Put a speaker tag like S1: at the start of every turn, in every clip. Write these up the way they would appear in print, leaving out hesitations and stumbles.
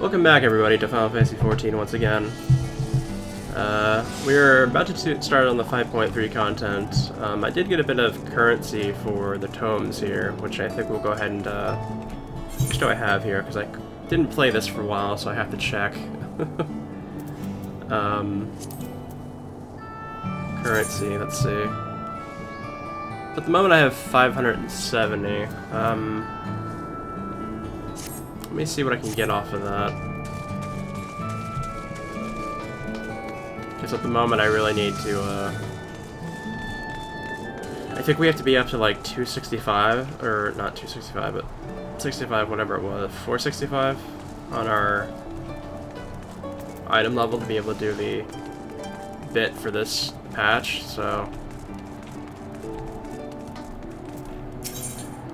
S1: Welcome back, everybody, to Final Fantasy XIV once again. We're about to start on the 5.3 content. I did get a bit of currency for the tomes here, which I think we'll go ahead and, which do I have here? Because I didn't play this for a while, so I have to check. Currency, let's see. At the moment I have 570. Let me see what I can get off of that. Because at the moment I really need to, I think we have to be up to like 265, or not 265, but 65, whatever it was, 465 on our item level to be able to do the bit for this patch, so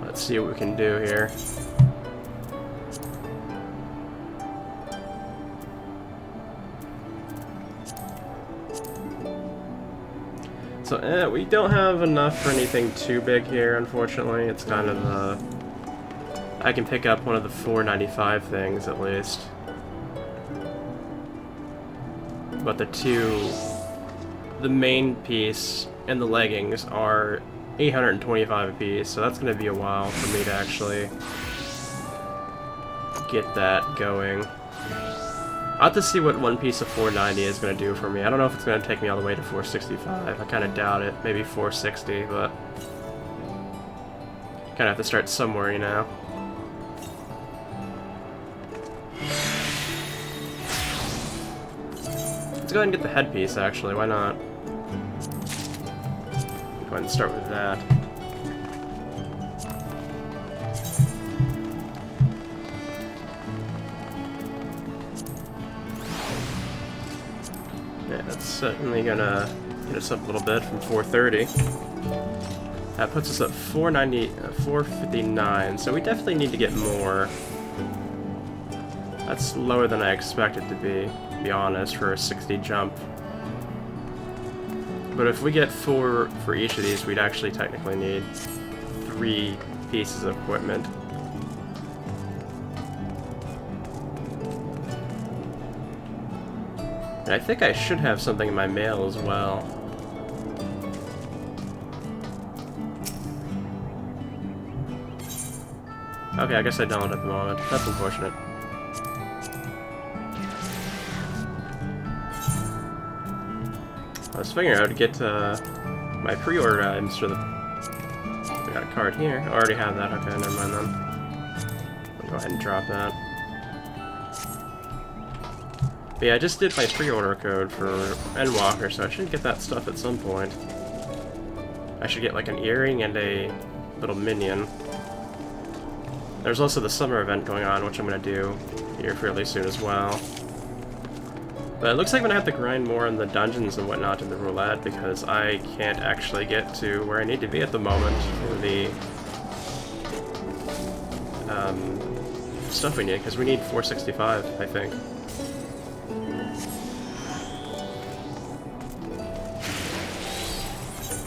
S1: let's see what we can do here. So, we don't have enough for anything too big here, unfortunately. It's kind of, I can pick up one of the 495 things, at least. But the main piece and the leggings are 825 apiece, so that's going to be a while for me to actually get that going. I'll have to see what one piece of 490 is going to do for me. I don't know if it's going to take me all the way to 465. I kind of doubt it. Maybe 460, but kind of have to start somewhere, you know. Let's go ahead and get the headpiece, actually. Why not? Go ahead and start with that. Yeah, that's certainly gonna get us up a little bit from 430. That puts us at 459, so we definitely need to get more. That's lower than I expected to be honest, for a 60 jump. But if we get 4 for each of these, we'd actually technically need 3 pieces of equipment. And I think I should have something in my mail as well. Okay, I guess I don't at the moment. That's unfortunate. I was figuring out how to get my pre-order items for the... We got a card here. I already have that. Okay, never mind then. I'll go ahead and drop that. But yeah, I just did my pre-order code for Endwalker, so I should get that stuff at some point. I should get like an earring and a little minion. There's also the summer event going on, which I'm going to do here fairly soon as well. But it looks like I'm going to have to grind more in the dungeons and whatnot in the roulette, because I can't actually get to where I need to be at the moment for the stuff we need, because we need 465, I think.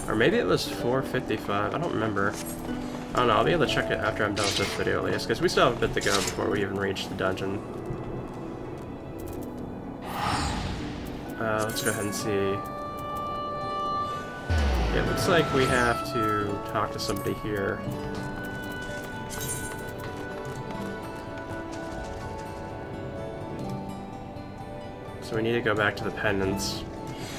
S1: Or maybe it was 455, I don't remember. I don't know, I'll be able to check it after I'm done with this video at least, because we still have a bit to go before we even reach the dungeon. Let's go ahead and see. It looks like we have to talk to somebody here. So we need to go back to the pendants.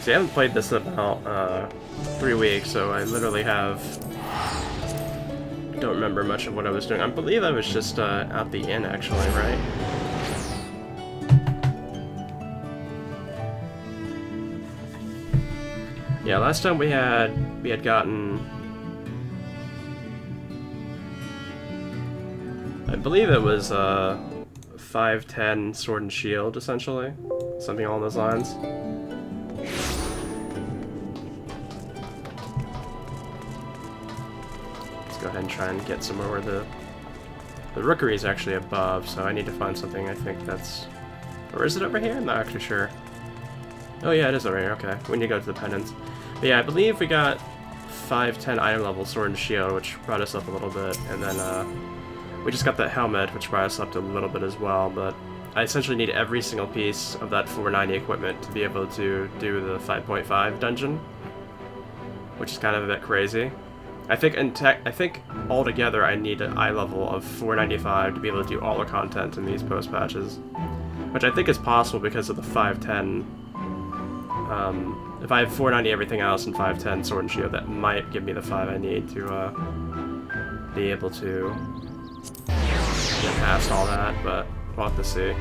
S1: See, I haven't played this in about 3 weeks, so I literally have... I don't remember much of what I was doing. I believe I was just at the inn, actually, right? Yeah, last time we had gotten... I believe it was 510 sword and shield, essentially. Something along those lines. Go ahead and try and get somewhere where the rookery is actually above, so I need to find something. I think that's... Or is it over here? I'm not actually sure. Oh yeah, it is over here, okay. We need to go to the pendants. But yeah, I believe we got 510 item level sword and shield, which brought us up a little bit, and then We just got that helmet, which brought us up to a little bit as well, but I essentially need every single piece of that 490 equipment to be able to do the 5.5 dungeon, which is kind of a bit crazy. I think altogether I need an eye level of 495 to be able to do all the content in these post patches, which I think is possible because of the 510. If I have 490 everything else and 510 Sword and Shield, that might give me the 5 I need to be able to get past all that, but we'll have to see.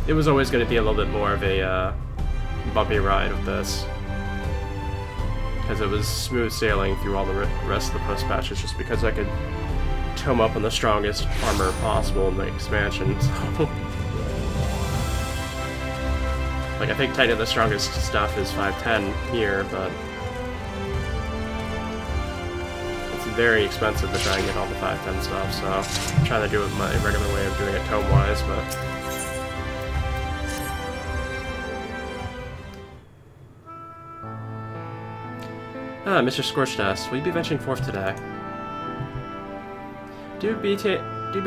S1: It was always going to be a little bit more of a bumpy ride with this, because it was smooth sailing through all the rest of the post patches, just because I could tome up on the strongest armor possible in the expansion. So, like, I think technically the strongest stuff is 510 here, but it's very expensive to try and get all the 510 stuff, so I'm trying to do it my regular way of doing it tome-wise, but... Ah, Mr. Scorchdust, will you be venturing forth today? Do be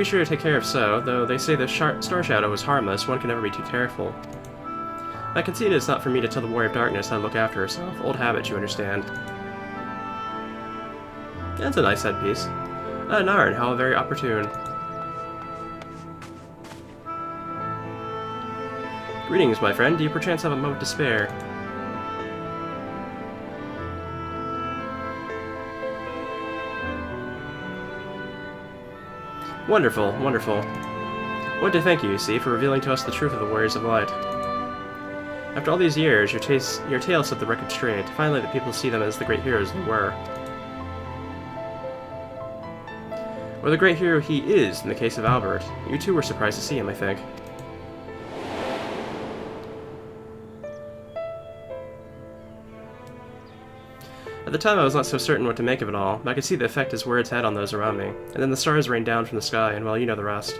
S1: sure to take care of so, though they say the Star Shadow is harmless, one can never be too careful. I concede it's not for me to tell the Warrior of Darkness how to look after herself. Old habit, you understand. That's a nice headpiece. Ah, Narn, how very opportune. Greetings, my friend. Do you perchance have a moment to spare? Wonderful, wonderful. I want to thank you, see, for revealing to us the truth of the Warriors of Light. After all these years, your tale set the record straight. Finally, the people see them as the great heroes they were. Or the great hero he is, in the case of Albert. You too were surprised to see him, I think. At the time, I was not so certain what to make of it all, but I could see the effect his words had on those around me. And then the stars rained down from the sky, and well, you know the rest.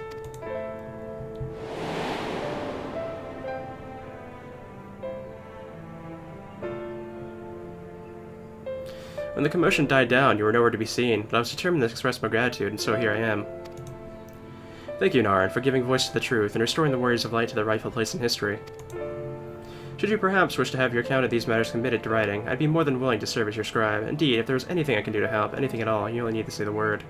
S1: When the commotion died down, you were nowhere to be seen, but I was determined to express my gratitude, and so here I am. Thank you, Narn, for giving voice to the truth and restoring the Warriors of Light to their rightful place in history. Should you perhaps wish to have your account of these matters committed to writing, I'd be more than willing to serve as your scribe. Indeed, if there was anything I can do to help, anything at all, you only need to say the word.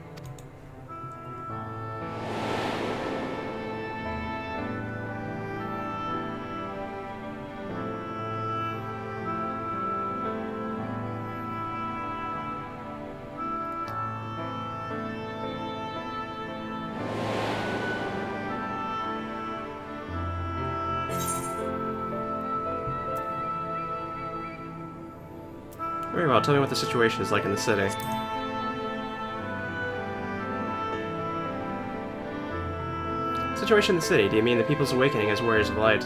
S1: Very well, tell me what the situation is like in the city. Situation in the city? Do you mean the people's awakening as Warriors of Light?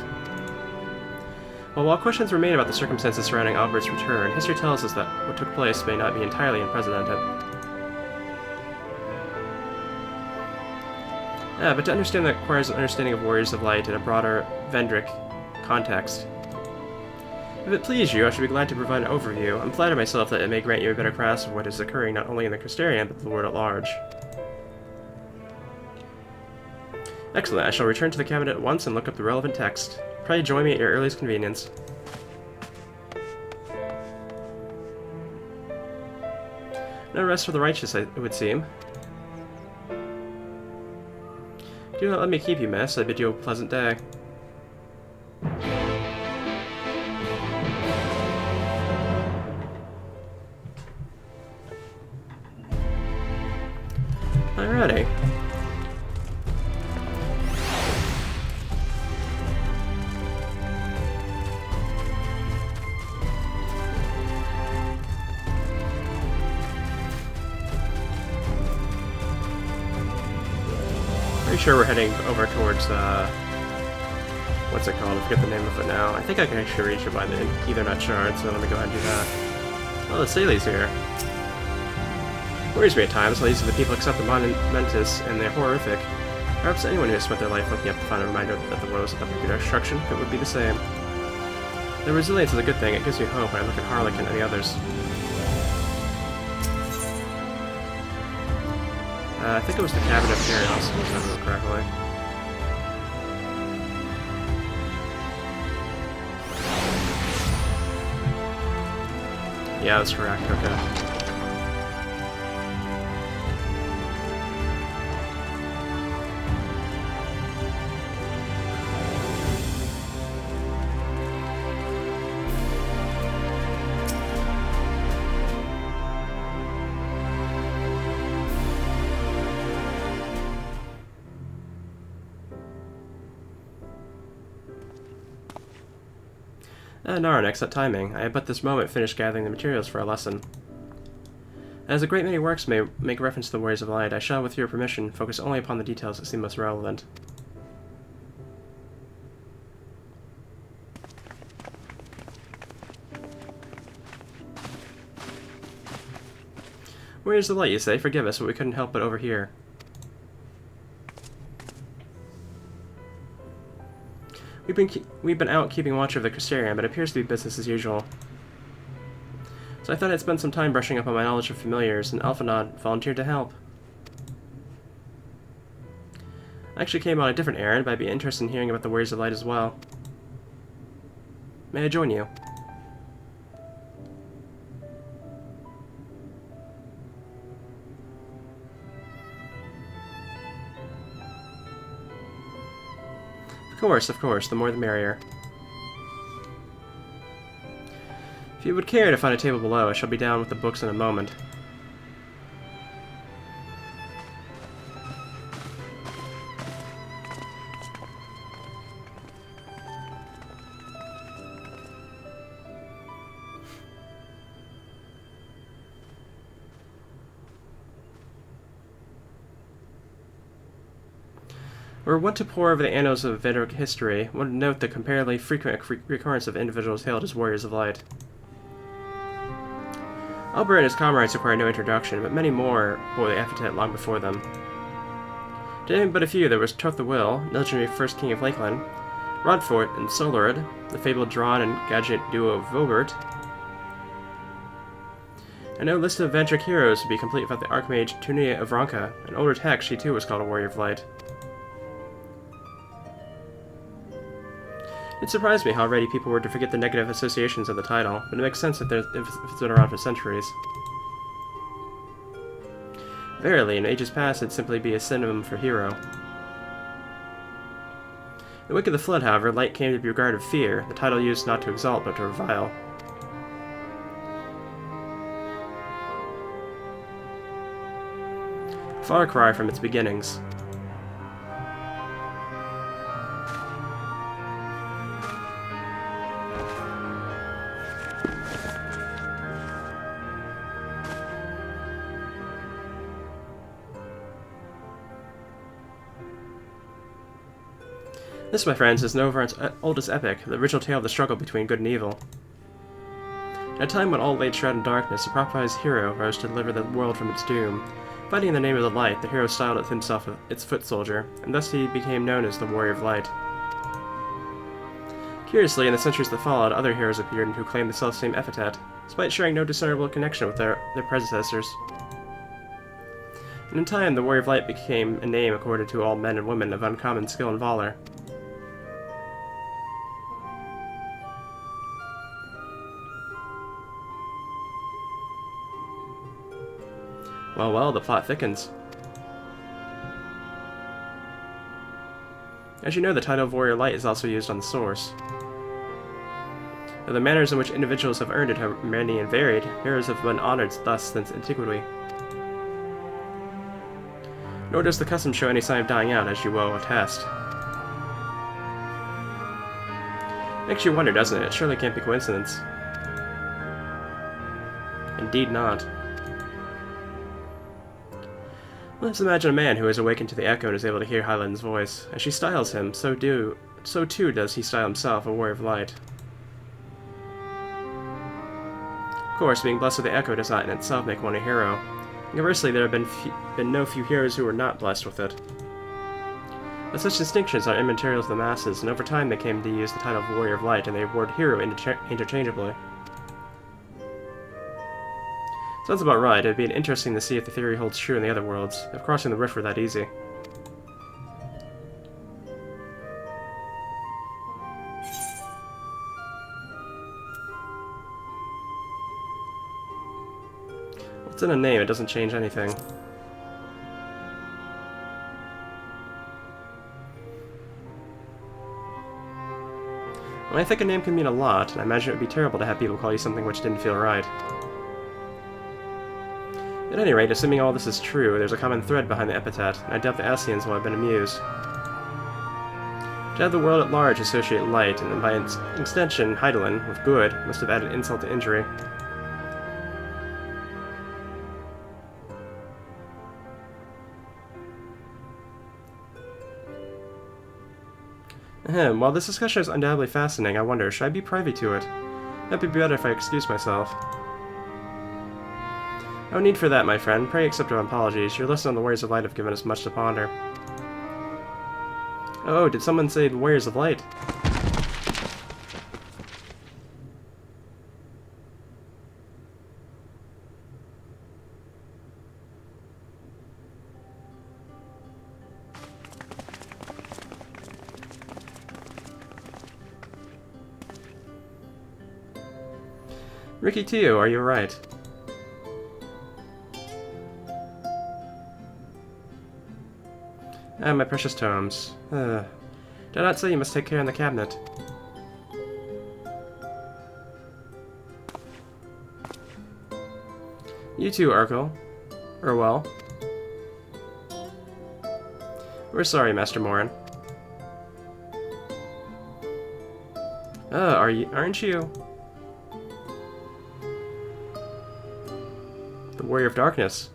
S1: Well, while questions remain about the circumstances surrounding Albert's return, history tells us that what took place may not be entirely unprecedented. But to understand that requires an understanding of Warriors of Light in a broader Vendrick context. If it please you, I should be glad to provide an overview. I'm flattered myself that it may grant you a better grasp of what is occurring not only in the Crystarian, but the world at large. Excellent, I shall return to the cabinet at once and look up the relevant text. Pray join me at your earliest convenience. No rest for the righteous, it would seem. Do not let me keep you, miss. I bid you a pleasant day. Alrighty. Pretty sure we're heading over towards, what's it called? I forget the name of it now. I think I can actually reach it by the Aethernut Shard, so let me go ahead and do that. Oh, the Sally's here. Worries me at times, how easily the people accept the momentous and the horrific. Perhaps anyone who has spent their life looking up to find a reminder that the world is at the brink of destruction, it would be the same. The resilience is a good thing, it gives me hope when I look at Harlequin and the others. I think it was the Cabinet of Curiosity, if I remember correctly. Yeah, that's correct, okay. Narn, excellent timing. I have but this moment finished gathering the materials for a lesson. As a great many works may make reference to the Warriors of Light, I shall, with your permission, focus only upon the details that seem most relevant. Warriors of Light, you say? Forgive us, but we couldn't help but overhear. We've been out keeping watch of the Crystarium, but it appears to be business as usual. So I thought I'd spend some time brushing up on my knowledge of familiars, and Alphanod volunteered to help. I actually came on a different errand, but I'd be interested in hearing about the Warriors of Light as well. May I join you? Of course, the more the merrier. If you would care to find a table below, I shall be down with the books in a moment. Were one to pore over the annals of Vedric history, one would note the comparatively frequent recurrence of individuals hailed as Warriors of Light. Albert and his comrades require no introduction, but many more bore the epithet long before them. To name but a few, there was Toth the Will, legendary first king of Lakeland, Rodfort and Solorid, the fabled Drawn and Gadget duo of Vogert. And no list of Vedric heroes would be complete without the Archmage Tunia of Ronka. An older text, she too was called a Warrior of Light. It surprised me how ready people were to forget the negative associations of the title, but it makes sense if it's been around for centuries. Verily, in ages past, it'd simply be a synonym for hero. In the wake of the Flood, however, Light came to be regarded with fear, the title used not to exalt but to revile. Far cry from its beginnings. This, my friends, is Novarant's oldest epic, the original tale of the struggle between good and evil. In a time when all lay shrouded in darkness, a prophetized hero rose to deliver the world from its doom. Fighting in the name of the light, the hero styled himself its foot soldier, and thus he became known as the Warrior of Light. Curiously, in the centuries that followed, other heroes appeared who claimed the self-same epithet, despite sharing no discernible connection with their predecessors. And in time, the Warrior of Light became a name accorded to all men and women of uncommon skill and valor. Well, the plot thickens. As you know, the title of Warrior Light is also used on the source. Though the manners in which individuals have earned it are many and varied, heroes have been honored thus since antiquity. Nor does the custom show any sign of dying out, as you will attest. Makes you wonder, doesn't it? It surely can't be coincidence. Indeed not. Let's imagine a man who has awakened to the echo and is able to hear Hyland's voice. As she styles him, so too does he style himself, a Warrior of Light. Of course, being blessed with the echo does not in itself make one a hero. Conversely, there have been no few heroes who were not blessed with it. But such distinctions are immaterial to the masses, and over time they came to use the title of Warrior of Light and the word hero interchangeably. Sounds about right. It'd be interesting to see if the theory holds true in the other worlds, if crossing the rift were that easy. What's in a name? It doesn't change anything. Well, I think a name can mean a lot, and I imagine it would be terrible to have people call you something which didn't feel right. At any rate, assuming all this is true, there's a common thread behind the epithet, and I doubt the Ascians will have been amused. To have the world at large associate light, and by extension Heidelin, with good, must have added insult to injury. Ahem, while this discussion is undoubtedly fascinating, I wonder, should I be privy to it? That'd be better if I excused myself. No need for that, my friend. Pray accept our apologies. Your lesson on the Warriors of Light have given us much to ponder. Oh, did someone say the Warriors of Light? Ricky Teo, are you right? Ah, my precious tomes. Did I not say you must take care in the cabinet? You too, Urkel. Urwell. We're sorry, Master Morin. Aren't you? The Warrior of Darkness.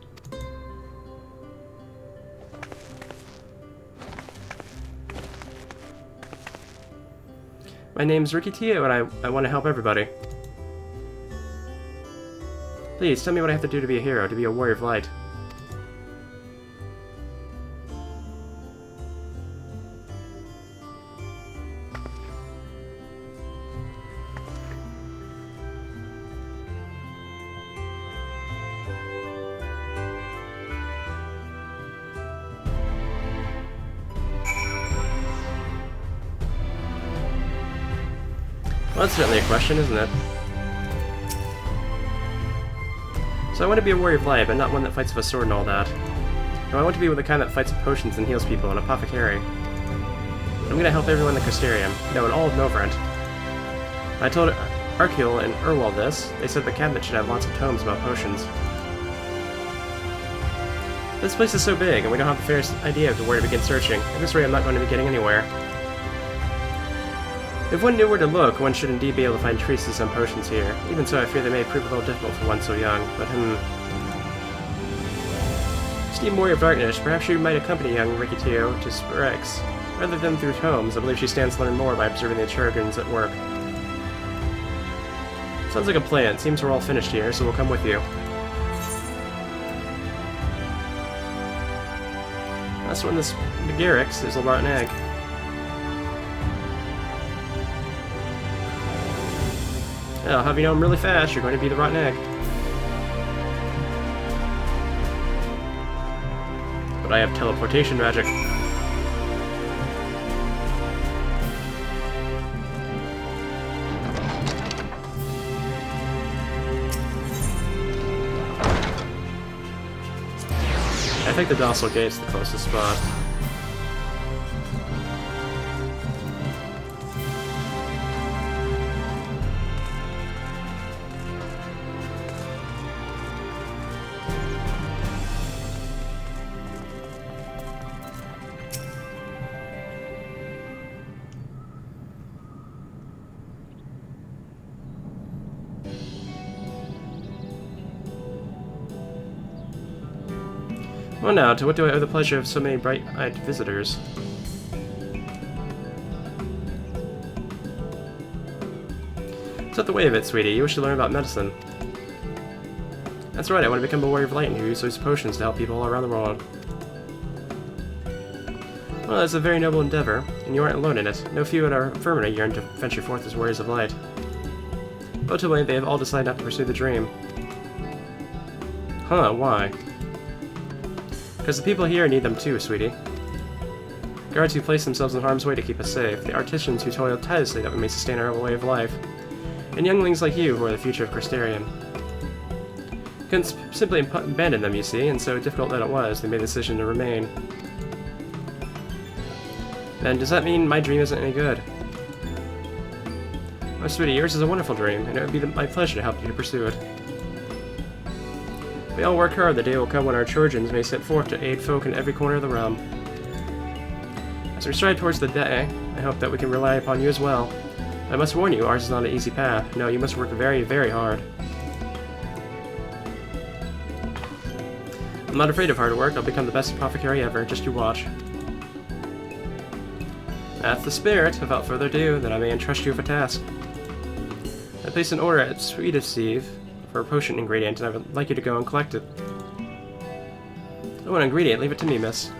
S1: My name's Ricky Teo, and I want to help everybody. Please, tell me what I have to do to be a hero, to be a Warrior of Light. Well, that's certainly a question, isn't it? So I want to be a Warrior of Light, but not one that fights with a sword and all that. No, I want to be the kind that fights with potions and heals people, an apothecary. I'm gonna help everyone in the Custarium. No, in all of Novrent. I told Arkil and Urwell this. They said the cabinet should have lots of tomes about potions. This place is so big, and we don't have the fairest idea of where to begin searching. At this rate, I'm not going to be getting anywhere. If one knew where to look, one should indeed be able to find traces on potions here. Even so, I fear they may prove a little difficult for one so young, but Esteemed Warrior of Darkness, perhaps you might accompany young Ricky Teo to Spirex. Rather than through tomes, I believe she stands to learn more by observing the Churgans at work. Sounds like a plan. It seems we're all finished here, so we'll come with you. Last one, this McGarrick's. There's a rotten egg. I'll have you know I'm really fast. You're going to be the rotten egg. But I have teleportation magic. I think the Docile Gate's the closest spot. Well now, to what do I owe the pleasure of so many bright-eyed visitors? Set the way of it, sweetie. You wish to learn about medicine. That's right, I want to become a Warrior of Light and use those potions to help people all around the world. Well, that's a very noble endeavor, and you aren't alone in it. No few in our infirmary yearn to venture forth as Warriors of Light. Ultimately, they have all decided not to pursue the dream. Huh, why? Because the people here need them too, sweetie. Guards who place themselves in harm's way to keep us safe, the artisans who toil tirelessly that we may sustain our way of life, and younglings like you who are the future of Crystarium. Couldn't simply abandon them, you see, and so difficult that it was, they made the decision to remain. Then does that mean my dream isn't any good? Oh, sweetie, yours is a wonderful dream, and it would be my pleasure to help you to pursue it. We all work hard, the day will come when our Trojans may set forth to aid folk in every corner of the realm. As we strive towards the day, I hope that we can rely upon you as well. I must warn you, ours is not an easy path. No, you must work very, very hard. I'm not afraid of hard work. I'll become the best apothecary ever. Just you watch. That's the spirit. Without further ado, that I may entrust you with a task. I placed an order at XIV for a potion ingredient, and I would like you to go and collect it. Oh, an ingredient. Leave it to me, miss.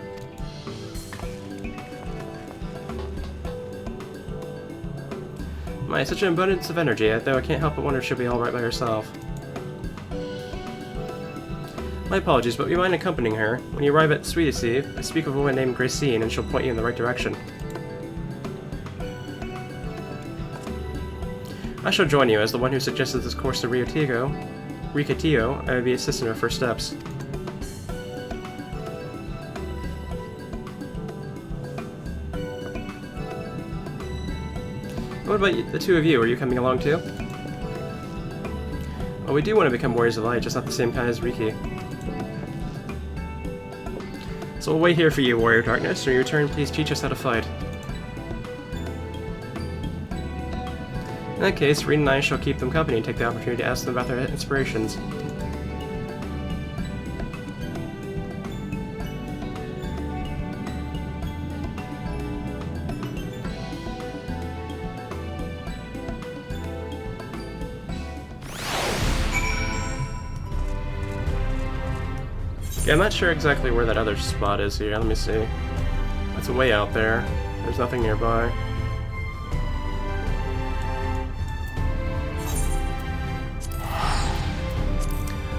S1: My, such an abundance of energy, though I can't help but wonder if she'll be alright by herself. My apologies, but would you mind accompanying her? When you arrive at XIV, I speak of a woman named Gracine, and she'll point you in the right direction. I shall join you as the one who suggested this course to Rikatillo. I will be assisting her first steps. What about the two of you? Are you coming along too? Well, we do want to become warriors of light, just not the same kind as Riki. So we'll wait here for you, Warrior of Darkness. When you return, please teach us how to fight. In that case, Reed and I shall keep them company and take the opportunity to ask them about their inspirations. Yeah, I'm not sure exactly where that other spot is here. Let me see. That's way out there. There's nothing nearby.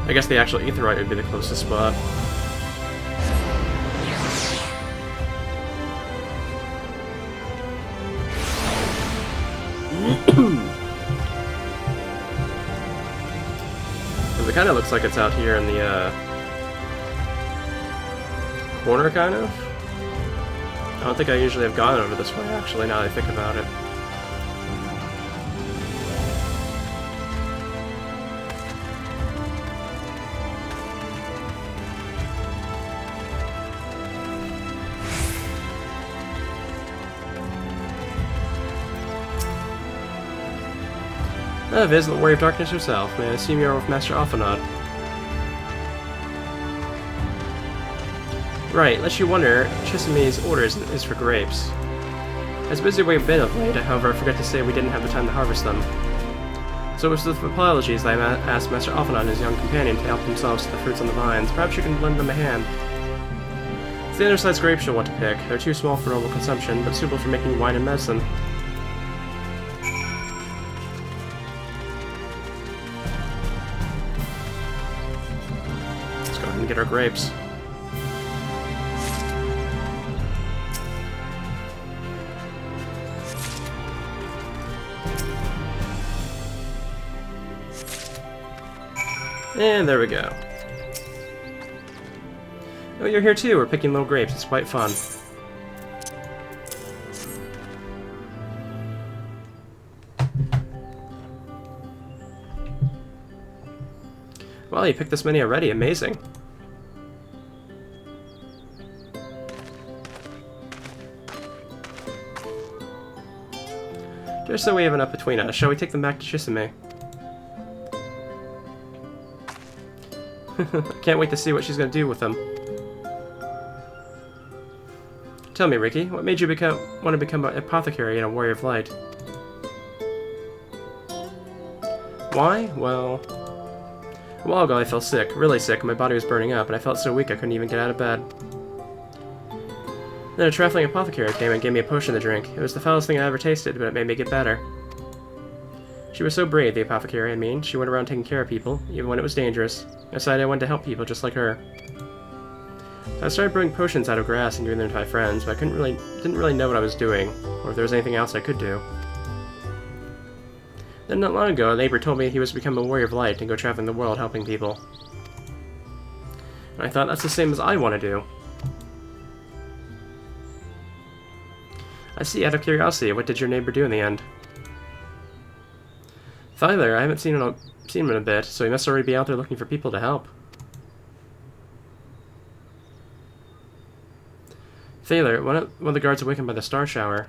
S1: I guess the actual Aetheryte would be the closest spot. Because it kind of looks like it's out here in the, corner, kind of? I don't think I usually have gone over this way, actually, now that I think about it. Viz, the Warrior of Darkness herself. May I assume you are with Master Alphanod? Right, lest you wonder, Chisame's orders is for grapes. As busy we've been of late, however, I forgot to say we didn't have the time to harvest them. So it was with apologies that I asked Master Alphanod and his young companion to help themselves to the fruits on the vines. Perhaps you can lend them a hand. It's the undersized grapes you'll want to pick. They're too small for normal consumption, but suitable for making wine and medicine. Let's go ahead and get our grapes. And there we go. Oh, you're here too. We're picking little grapes. It's quite fun. Wow, you picked this many already. Amazing. Just so we have enough between us, shall we take them back to Chisame? Can't wait to see what she's going to do with them. Tell me, Riki, what made you want to become an apothecary and a warrior of light? Why? Well, a while ago I fell sick, really sick, my body was burning up, and I felt so weak I couldn't even get out of bed. Then a traveling apothecary came and gave me a potion to drink. It was the foulest thing I ever tasted, but it made me get better. She was so brave, the apothecary, I mean. She went around taking care of people, even when it was dangerous. I decided I wanted to help people just like her. So I started brewing potions out of grass and giving them to my friends, but I didn't really know what I was doing, or if there was anything else I could do. Then not long ago, a neighbor told me he was to become a warrior of light and go traveling the world helping people. And I thought, that's the same as I want to do. I see, out of curiosity, what did your neighbor do in the end? Tyler, I haven't seen him in a bit, so he must already be out there looking for people to help. Thaler, one of the guards awakened by the star shower.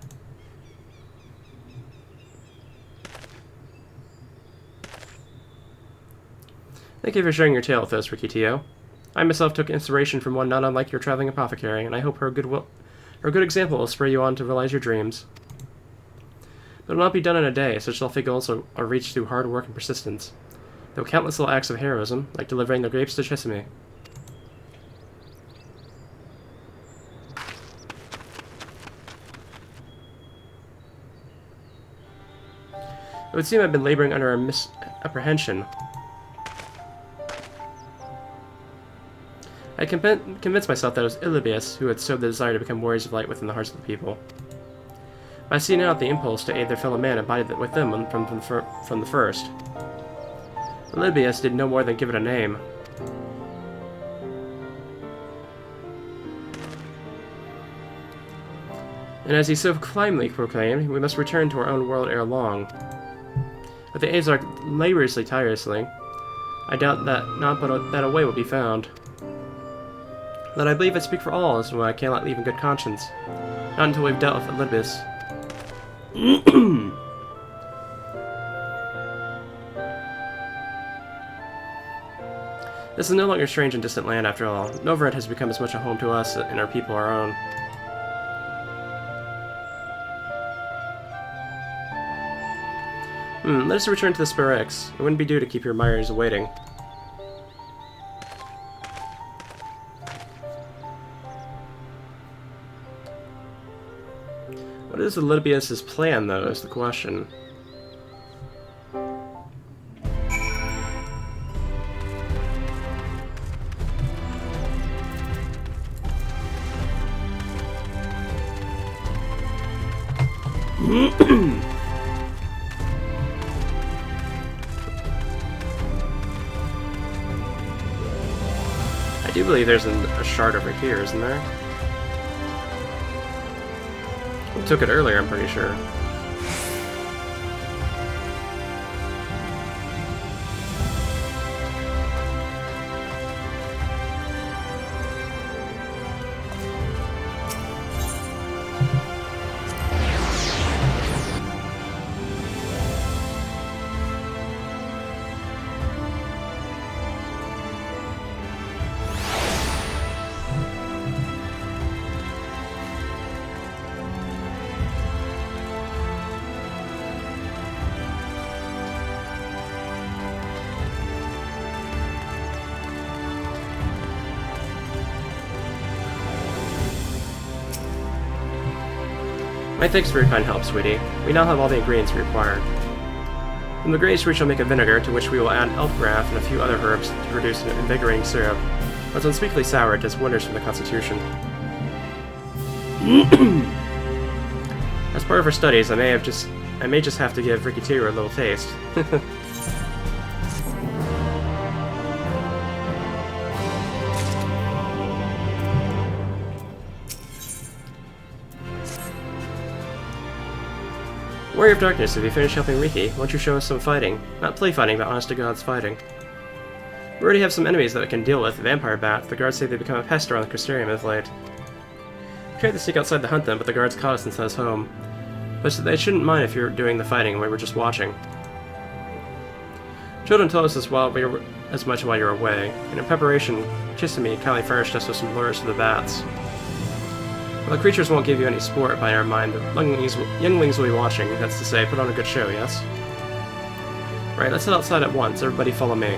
S1: Thank you for sharing your tale with us, Rikitio. I myself took inspiration from one not unlike your traveling apothecary, and I hope her good example will spur you on to realize your dreams. But it will not be done in a day. Such lofty goals are reached through hard work and persistence, though countless little acts of heroism, like delivering the grapes to Chisame. It would seem I've been laboring under a misapprehension. I convinced myself that it was Illibius who had sowed the desire to become warriors of light within the hearts of the people. But I see now that the impulse to aid their fellow man embodied with them from the first. Illibius did no more than give it a name. And as he so calmly proclaimed, we must return to our own world ere long. But the Azark laboriously, tirelessly, I doubt that that a way will be found. That I believe I speak for all is why I cannot leave in good conscience. Not until we've dealt with Olympus. This is no longer strange and distant land after all. Novrad has become as much a home to us and our people our own. Let us return to the Spirex. It wouldn't be due to keep your admirers waiting. What is Olybius' plan, though, is the question. I do believe there's a shard over here, isn't there? We took it earlier, I'm pretty sure. My thanks for your kind help, sweetie. We now have all the ingredients we require. From the grace we shall make a vinegar, to which we will add elfgraff and a few other herbs to produce an invigorating syrup. Once unspeakably sour, it does wonders for the constitution. As part of our studies, I may just have to give Rikitiro a little taste. Warrior of Darkness, if you finish helping Riki, won't you show us some fighting? Not play fighting, but honest-to-God's fighting. We already have some enemies that we can deal with, vampire bats. The guards say they become a pest around the Crystarium of late. We tried to sneak outside to hunt them, but the guards caught us and sent us home. But they shouldn't mind if you're doing the fighting and we were just watching. Children told us as much while you were away, and in preparation, Chisame kindly furnished us with some lures for the bats. Well, the creatures won't give you any sport by our mind, but younglings will be watching, that's to say, put on a good show, yes? Right, let's head outside at once. Everybody follow me.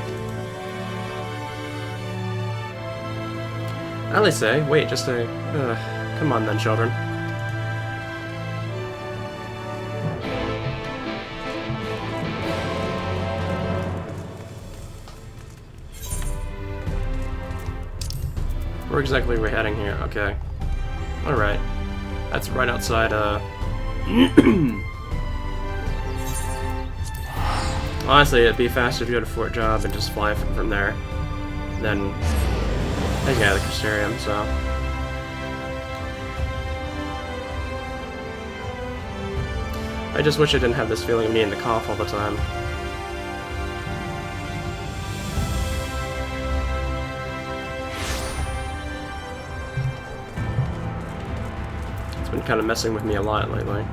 S1: I say, wait, just a... come on then, children. Where exactly are we heading here? Okay. Alright. That's right outside, Honestly, it'd be faster if you had a fort job and just fly from there than taking out of the Crystarium, so... I just wish I didn't have this feeling of needing to cough all the time. It's been kind of messing with me a lot lately.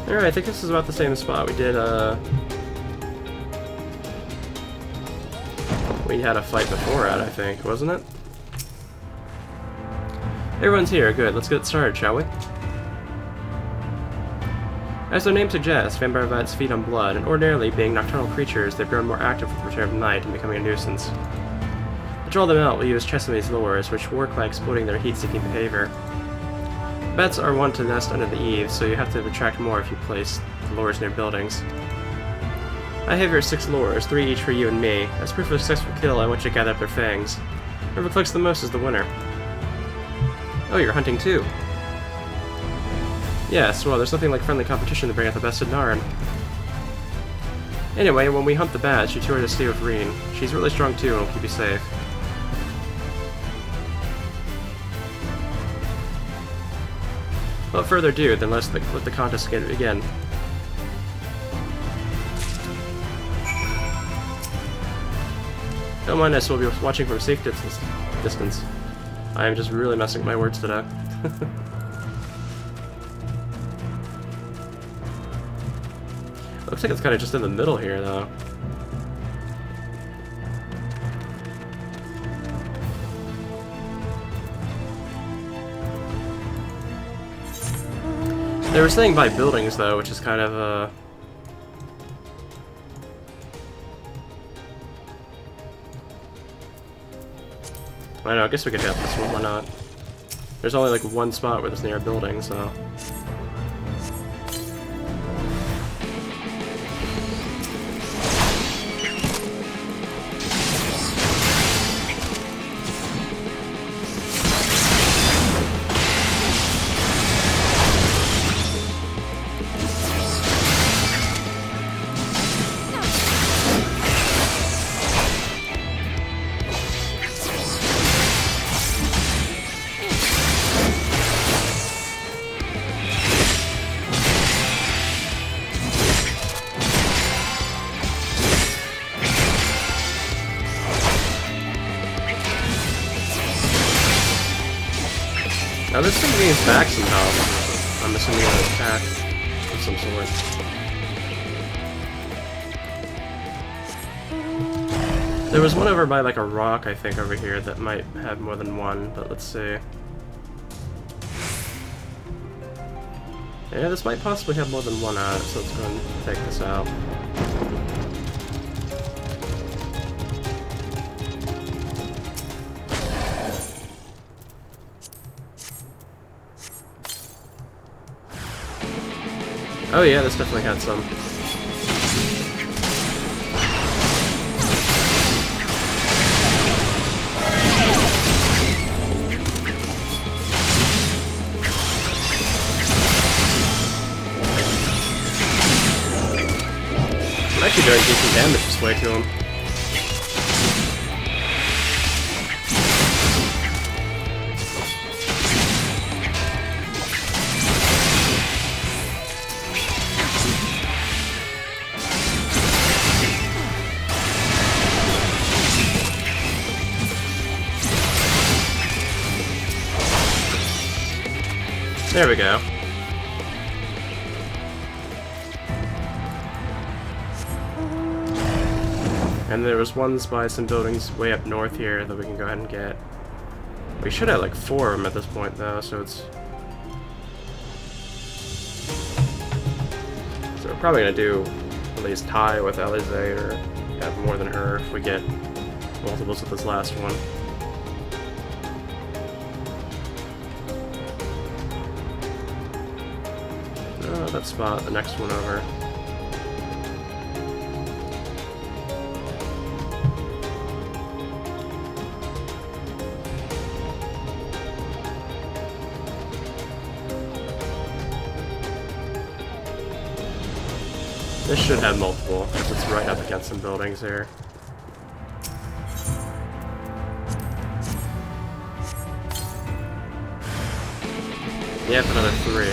S1: Alright, I think this is about the same spot we did, we had a fight before at, I think, wasn't it? Everyone's here, good. Let's get started, shall we? As their name suggests, vampire bats feed on blood, and ordinarily, being nocturnal creatures, they've grown more active with the return of night and becoming a nuisance. To draw them out, we use Chesapeake's lures, which work by exploiting their heat-seeking behavior. Bats are wont to nest under the eaves, so you have to attract more if you place the lures near buildings. I have here 6 lures, 3 each for you and me. As proof of successful kill, I want you to gather up their fangs. Whoever collects the most is the winner. Oh, you're hunting too? Yes, well, there's nothing like friendly competition to bring out the best in Narn. Anyway, when we hunt the bats, you two are to stay with Reen. She's really strong too and will keep you safe. Without further ado, then let the contest begin. Don't mind us, we'll be watching from a safe distance. I am just really messing with my words today. Looks like it's kind of just in the middle here, though. They were saying by buildings, though, which is kind of, I don't know, I guess we could hit this one, why not? There's only, like, one spot where there's near a building, so... Now this thing gains back somehow. I'm assuming an attack of some sort. There was one over by like a rock, I think, over here that might have more than one, but let's see. Yeah, this might possibly have more than one on it, so let's go and take this out. Oh yeah, this definitely had some. I'm actually doing decent damage this way to him. There we go. And there was ones by some buildings way up north here that we can go ahead and get. We should have like 4 of them at this point though, so it's... So we're probably gonna do at least tie with Alizé or have more than her if we get multiples with this last one. Oh, that spot, the next one over. This should have multiple, because it's right up against some buildings here. Yep, another 3.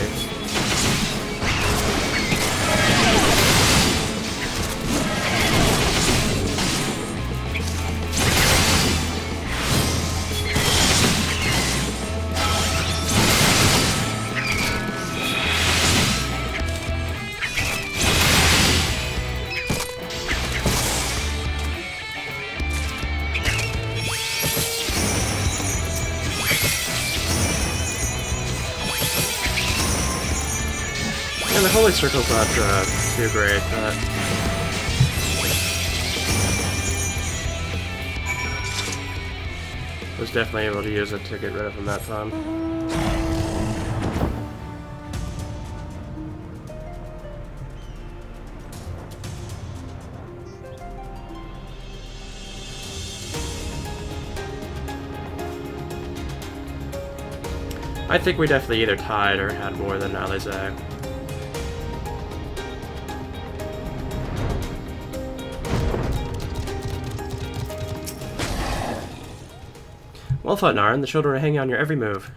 S1: And the Holy Circle's not too great, but... was definitely able to use it to get rid of him that time. I think we definitely either tied or had more than Alizé. Well fought, Narn. The children are hanging on your every move.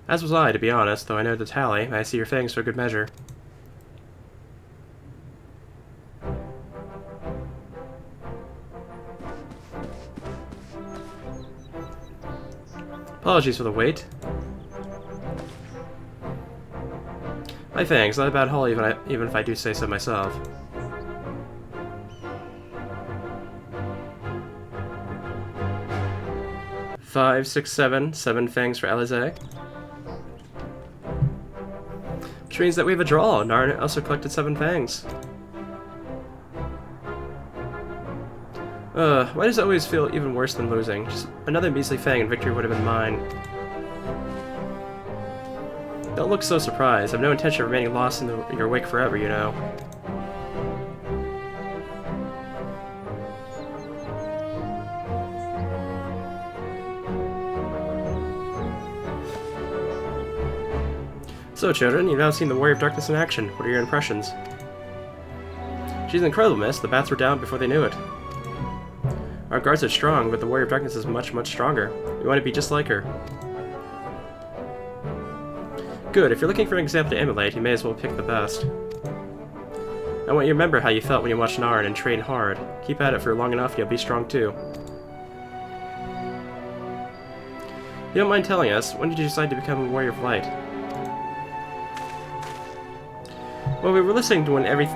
S1: As was I, to be honest, though I know the tally. I see your fangs for good measure. Apologies for the wait. My fangs, not a bad haul even if I do say so myself. Five, 6, 7. 7 fangs for Alizé. Which means that we have a draw. Narn also collected 7 fangs. Why does it always feel even worse than losing? Just another measly fang and victory would have been mine. Don't look so surprised. I've no intention of remaining lost in your wake forever, you know. So, children, you've now seen the Warrior of Darkness in action. What are your impressions? She's an incredible, miss. The bats were down before they knew it. Our guards are strong, but the Warrior of Darkness is much, much stronger. We want to be just like her. Good. If you're looking for an example to emulate, you may as well pick the best. I want you to remember how you felt when you watched Narn and train hard. Keep at it for long enough, you'll be strong too. You don't mind telling us, when did you decide to become a Warrior of Light? Well, we were listening to when we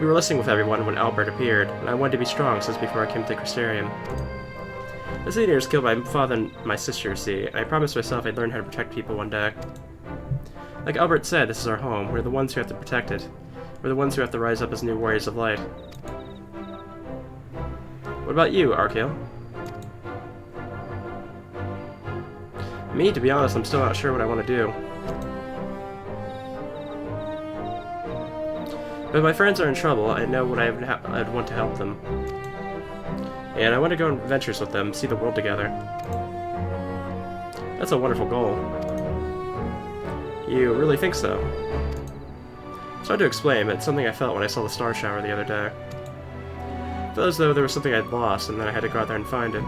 S1: were listening with everyone when Albert appeared, and I wanted to be strong since before I came to Crystarium. This leader was killed by my father and my sister, see, and I promised myself I'd learn how to protect people one day. Like Albert said, this is our home. We're the ones who have to protect it. We're the ones who have to rise up as new Warriors of Light. What about you, Arkale? Me, to be honest, I'm still not sure what I want to do. But if my friends are in trouble, I know what I'd want to help them. And I want to go on adventures with them, see the world together. That's a wonderful goal. You really think so? It's hard to explain, but it's something I felt when I saw the star shower the other day. I felt as though there was something I'd lost, and then I had to go out there and find it.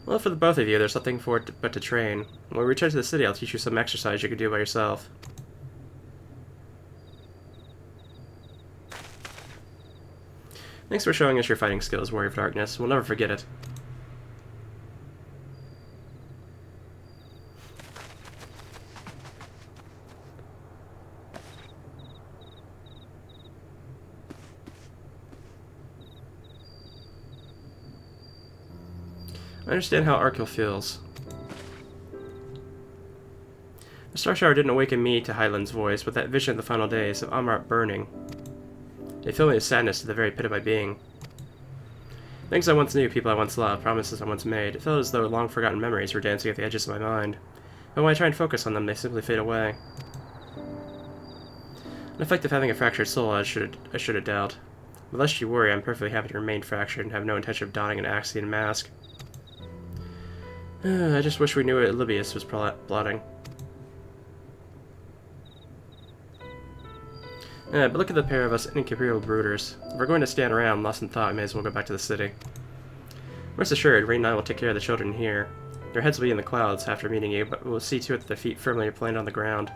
S1: Well, for the both of you, there's nothing for it but to train. When we return to the city, I'll teach you some exercise you can do by yourself. Thanks for showing us your fighting skills, Warrior of Darkness. We'll never forget it. I understand how Arkale feels. star shower didn't awaken me to Highland's voice, but that vision of the final days of Amrat burning. It filled me with sadness to the very pit of my being. Things I once knew, people I once loved, promises I once made, it felt as though long-forgotten memories were dancing at the edges of my mind. But when I try and focus on them, they simply fade away. An effect of having a fractured soul, I should have doubt. But lest you worry, I'm perfectly happy to remain fractured and have no intention of donning an Axian mask. I just wish we knew what Libius was plotting. But look at the pair of us incapable brooders. If we're going to stand around, lost in thought, may as well go back to the city. Rest assured, Rain and I will take care of the children here. Their heads will be in the clouds after meeting you, but we'll see to it that their feet firmly planted on the ground.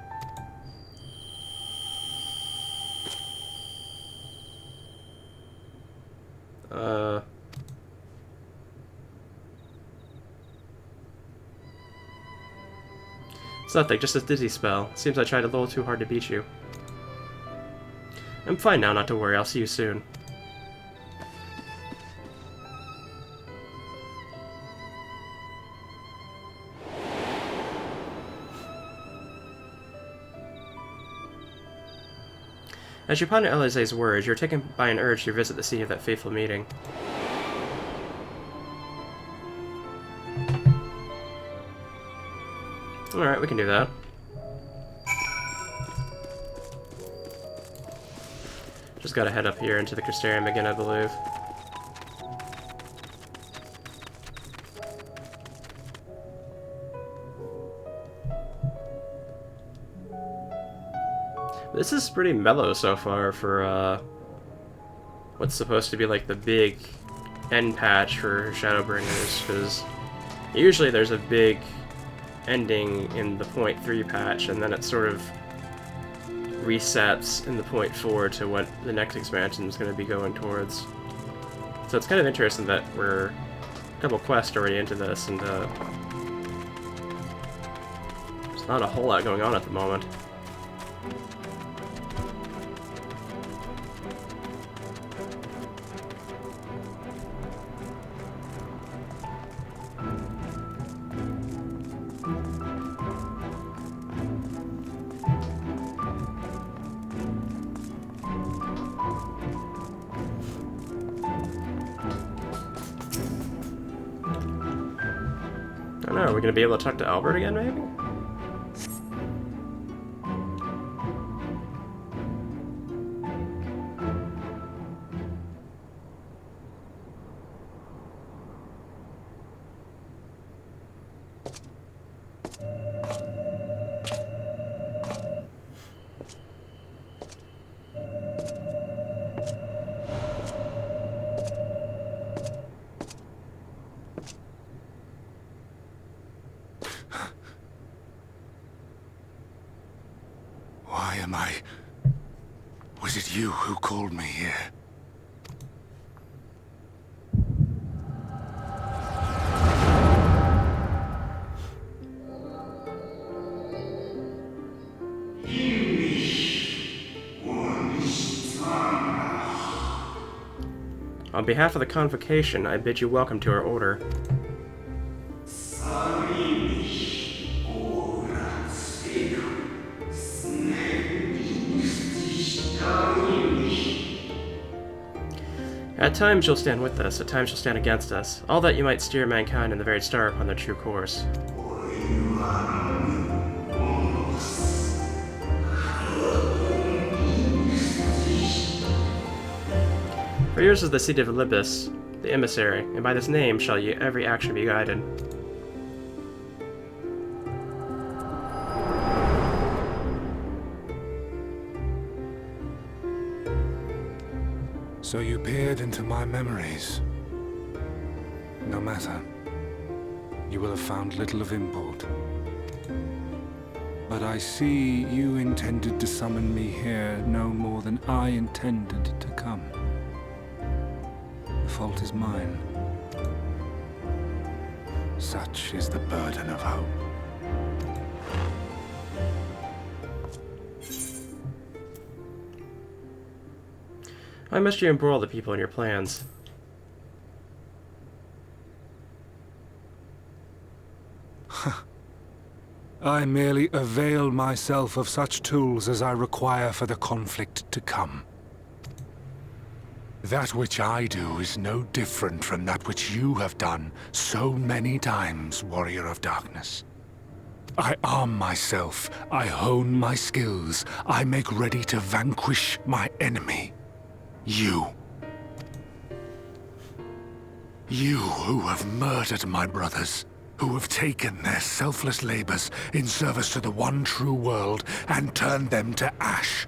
S1: It's nothing, just a dizzy spell. Seems I tried a little too hard to beat you. I'm fine now, not to worry. I'll see you soon. As you ponder Elize's words, you're taken by an urge to revisit the scene of that fateful meeting. Alright, we can do that. Just gotta head up here into the Crystarium again, I believe. This is pretty mellow so far for what's supposed to be like the big end patch for Shadowbringers, because usually there's a big ending in the 0.3 patch, and then it sort of resets in the 0.4 to what the next expansion is going to be going towards. So it's kind of interesting that we're a couple quests already into this, and there's not a whole lot going on at the moment. I don't know, are we going to be able to talk to Albert again, maybe?
S2: Why am I... Was it you who called me here?
S1: On behalf of the Convocation, I bid you welcome to our order. At times you'll stand with us, at times you'll stand against us, all that you might steer mankind and the very star upon their true course. For yours is the seat of Olympus, the emissary, and by this name shall every action be guided.
S2: So you peered into my memories. No matter. You will have found little of import. But I see you intended to summon me here no more than I intended to come. The fault is mine. Such is the burden of hope.
S1: Why must you embroil the people in your plans?
S2: I merely avail myself of such tools as I require for the conflict to come. That which I do is no different from that which you have done so many times, Warrior of Darkness. I arm myself, I hone my skills, I make ready to vanquish my enemy. You. You who have murdered my brothers, who have taken their selfless labors in service to the one true world and turned them to ash.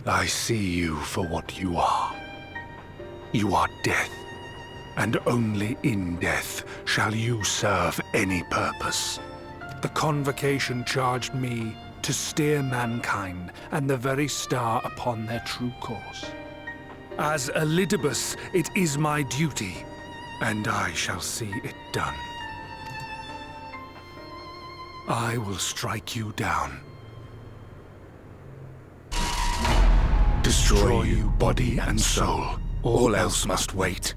S2: I see you for what you are. You are death, and only in death shall you serve any purpose. The Convocation charged me to steer mankind and the very star upon their true course. As Elidibus, it is my duty, and I shall see it done. I will strike you down. Destroy you body and soul. All else must wait.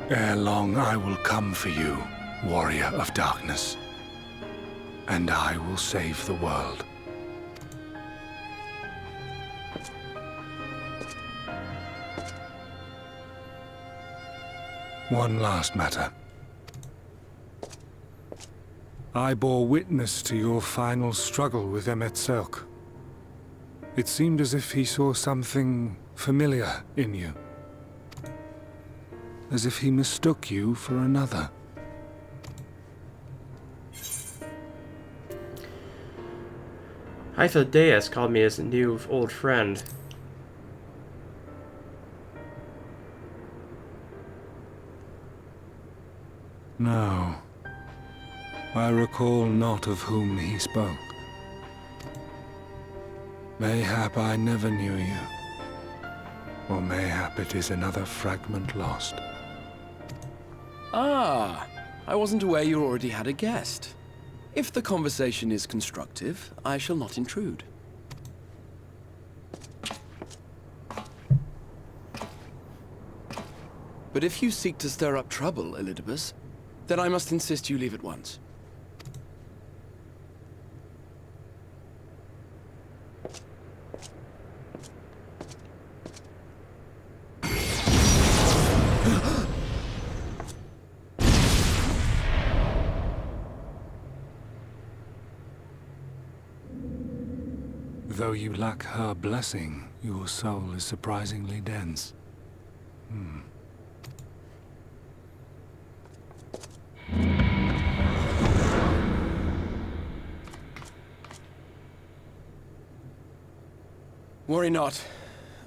S2: Ere long I will come for you, Warrior of Darkness, and I will save the world. One last matter. I bore witness to your final struggle with Emet-Selch. It seemed as if he saw something familiar in you. As if he mistook you for another.
S1: Hythodeus called me his new old friend.
S2: No. I recall not of whom he spoke. Mayhap I never knew you. Or mayhap it is another fragment lost.
S3: Ah, I wasn't aware you already had a guest. If the conversation is constructive, I shall not intrude. But if you seek to stir up trouble, Elidibus, then I must insist you leave at once.
S2: Though you lack her blessing, your soul is surprisingly dense.
S3: Worry not.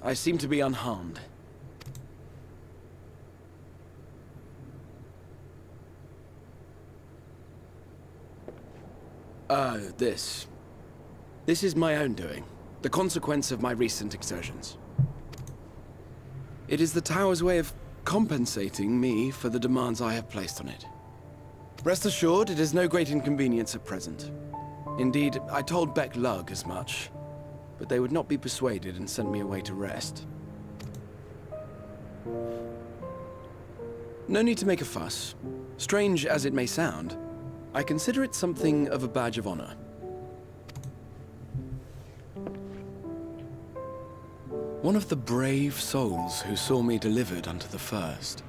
S3: I seem to be unharmed. This is my own doing, the consequence of my recent exertions. It is the Tower's way of compensating me for the demands I have placed on it. Rest assured, it is no great inconvenience at present. Indeed, I told Beck Lug as much, but they would not be persuaded and sent me away to rest. No need to make a fuss. Strange as it may sound, I consider it something of a badge of honor. One of the brave souls who saw me delivered unto the First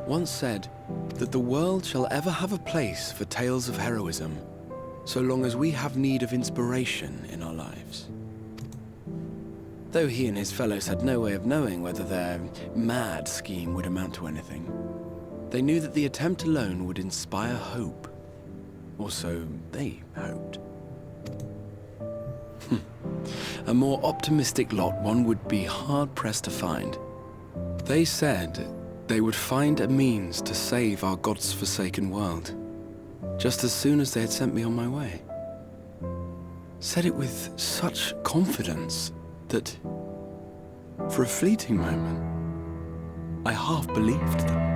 S3: once said that the world shall ever have a place for tales of heroism so long as we have need of inspiration in our lives. Though he and his fellows had no way of knowing whether their mad scheme would amount to anything, they knew that the attempt alone would inspire hope. Or so they hoped. A more optimistic lot one would be hard-pressed to find. They said they would find a means to save our God's forsaken world, just as soon as they had sent me on my way. Said it with such confidence that, for a fleeting moment, I half believed them.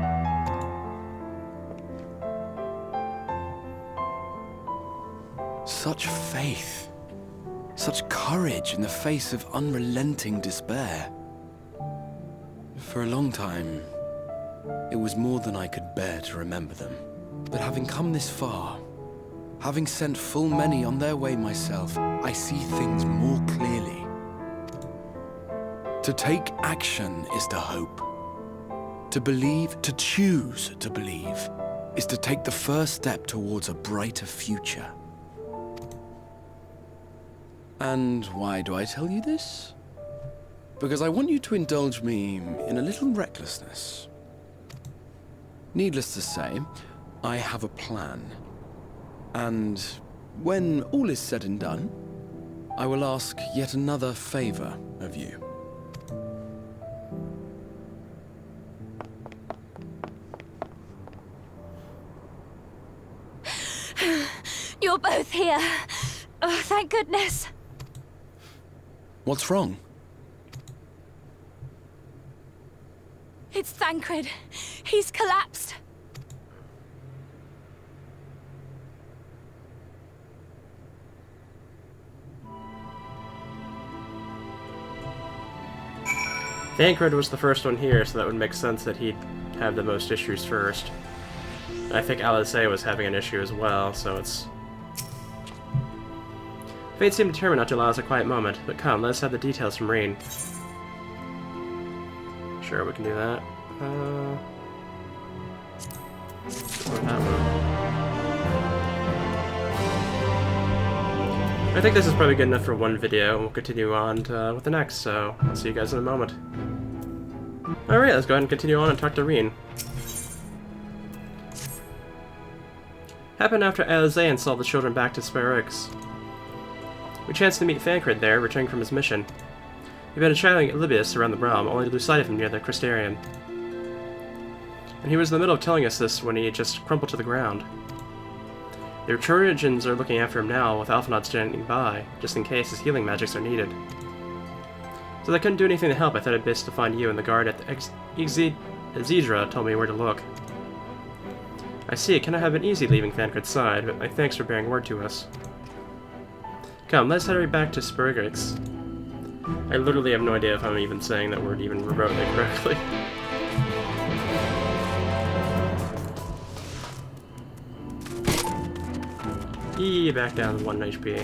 S3: Such faith, such courage in the face of unrelenting despair. For a long time, it was more than I could bear to remember them. But having come this far, having sent full many on their way myself, I see things more clearly. To take action is to hope. To believe, to choose to believe, is to take the first step towards a brighter future. And why do I tell you this? Because I want you to indulge me in a little recklessness. Needless to say, I have a plan. And when all is said and done, I will ask yet another favor of you.
S4: You're both here. Oh, thank goodness.
S3: What's wrong?
S4: It's Thancred. He's collapsed.
S1: Thancred was the first one here, so that would make sense that he'd have the most issues first. I think Alizé was having an issue as well, so it's... Fate seemed determined not to allow us a quiet moment, but come, let us have the details from Rean. Sure, we can do that. I think this is probably good enough for one video, and we'll continue on with the next, so I'll see you guys in a moment. Alright, let's go ahead and continue on and talk to Rean. Happened after Alizé installed the children back to Sparix. We chanced to meet Thancred there, returning from his mission. He'd been chatting Libius around the realm, only to lose sight of him near the Crystarian. And he was in the middle of telling us this when he just crumpled to the ground. The Trojans are looking after him now, with Alphinaud standing by, just in case his healing magics are needed. So I couldn't do anything to help. I thought it'd best to find you, and the guard at the XIV told me where to look. I see, it cannot have been easy leaving Thancred's side, but my thanks for bearing word to us. Come, let's head back to Sparix. I literally have no idea if I'm even saying that word even remotely correctly. Back down to 1 HP.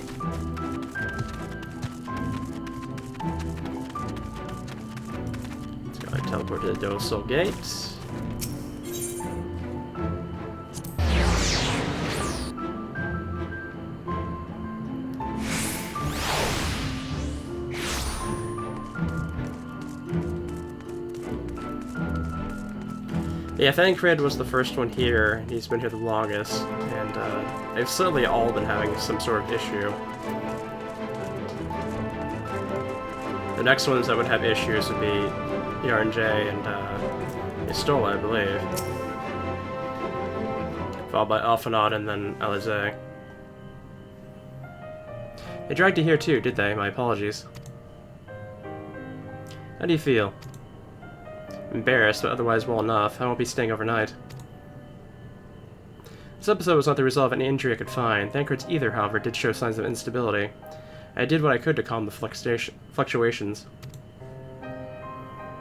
S1: Let's go ahead and teleport to the Dosal Gate. Yeah, Thancred was the first one here, and he's been here the longest, and they've slowly all been having some sort of issue. The next ones that would have issues would be Yarnjay and Istola, I believe. Followed by Alphinaud and then Alizé. They dragged you here too, did they? My apologies. How do you feel? Embarrassed, but otherwise well enough. I won't be staying overnight. This episode was not the result of any injury I could find. Thancred's ether, however, did show signs of instability. I did what I could to calm the fluctuations.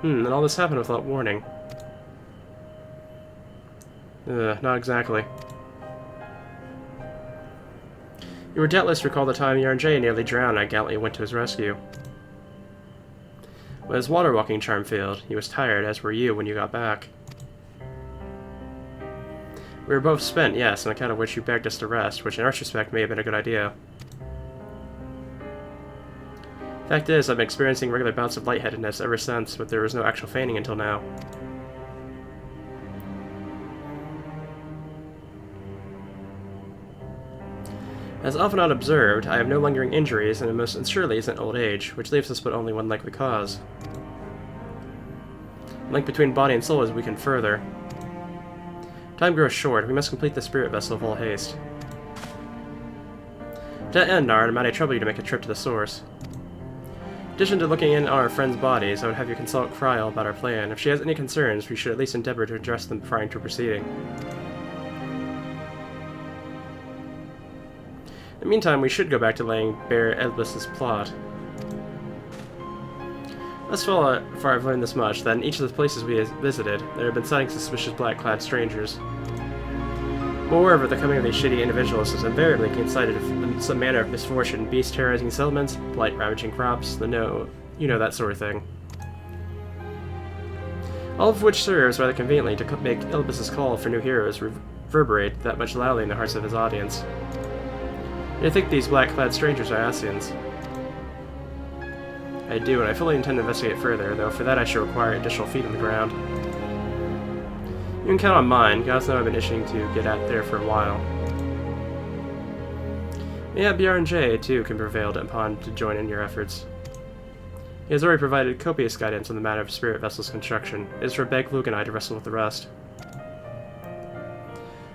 S1: And all this happened without warning. Not exactly. You were doubtless recall the time Yarnjay nearly drowned and I gallantly went to his rescue. When his water walking charm failed, he was tired, as were you when you got back. We were both spent, yes, on account of which you begged us to rest, which in retrospect may have been a good idea. Fact is, I've been experiencing regular bouts of lightheadedness ever since, but there was no actual feigning until now. As Alphinaud observed, I have no lingering injuries, and it most surely isn't old age, which leaves us but only one likely cause. The link between body and soul is weakened further. Time grows short. We must complete the spirit vessel of all haste. To that end, Nard, might I trouble you to make a trip to the source? In addition to looking in on our friends' bodies, I would have you consult Kryal about our plan. If she has any concerns, we should at least endeavor to address them prior to proceeding. In the meantime, we should go back to laying bare Edlis's plot. Thus far I've learned this much, that in each of the places we visited, there have been sightings of suspicious black-clad strangers. Moreover, the coming of these shitty individuals has invariably coincided with some manner of misfortune, beasts terrorizing settlements, blight ravaging crops, you know, that sort of thing. All of which serves rather conveniently to make Ilbis's call for new heroes reverberate that much loudly in the hearts of his audience. I think these black-clad strangers are Asians. I do, and I fully intend to investigate further, though for that I shall require additional feet on the ground. You can count on mine. Gods know I've been itching to get out there for a while. Yeah, BR&J, too, can be prevailed upon to join in your efforts. He has already provided copious guidance on the matter of spirit vessels construction. It is for Beg, Luke, and I to wrestle with the rest.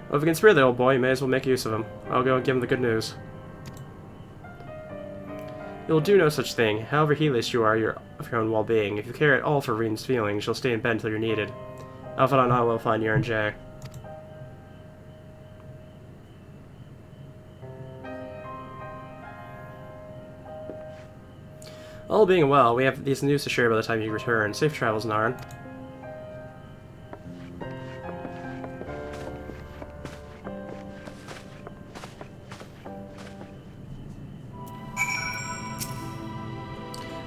S1: Well, if we can spare the old boy, you may as well make use of him. I'll go and give him the good news. You will do no such thing, however heedless you are of your own well-being. If you care at all for Reen's feelings, you'll stay in bed until you're needed. Alpha and I will find URNJ. All being well, we have these news to share by the time you return. Safe travels, Narn.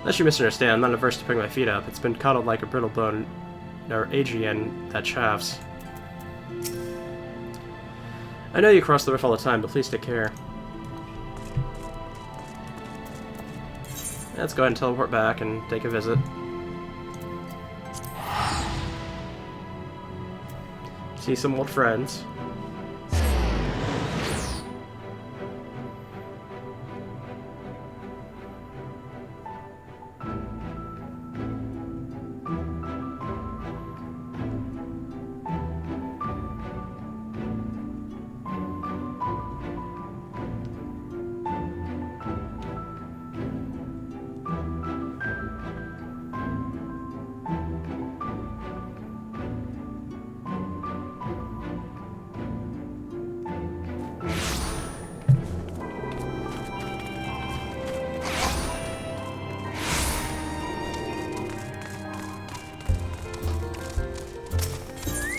S1: Unless you misunderstand, I'm not averse to putting my feet up. It's been coddled like a brittle bone, or Adrian that chafes. I know you cross the rift all the time, but please take care. Let's go ahead and teleport back and take a visit. See some old friends.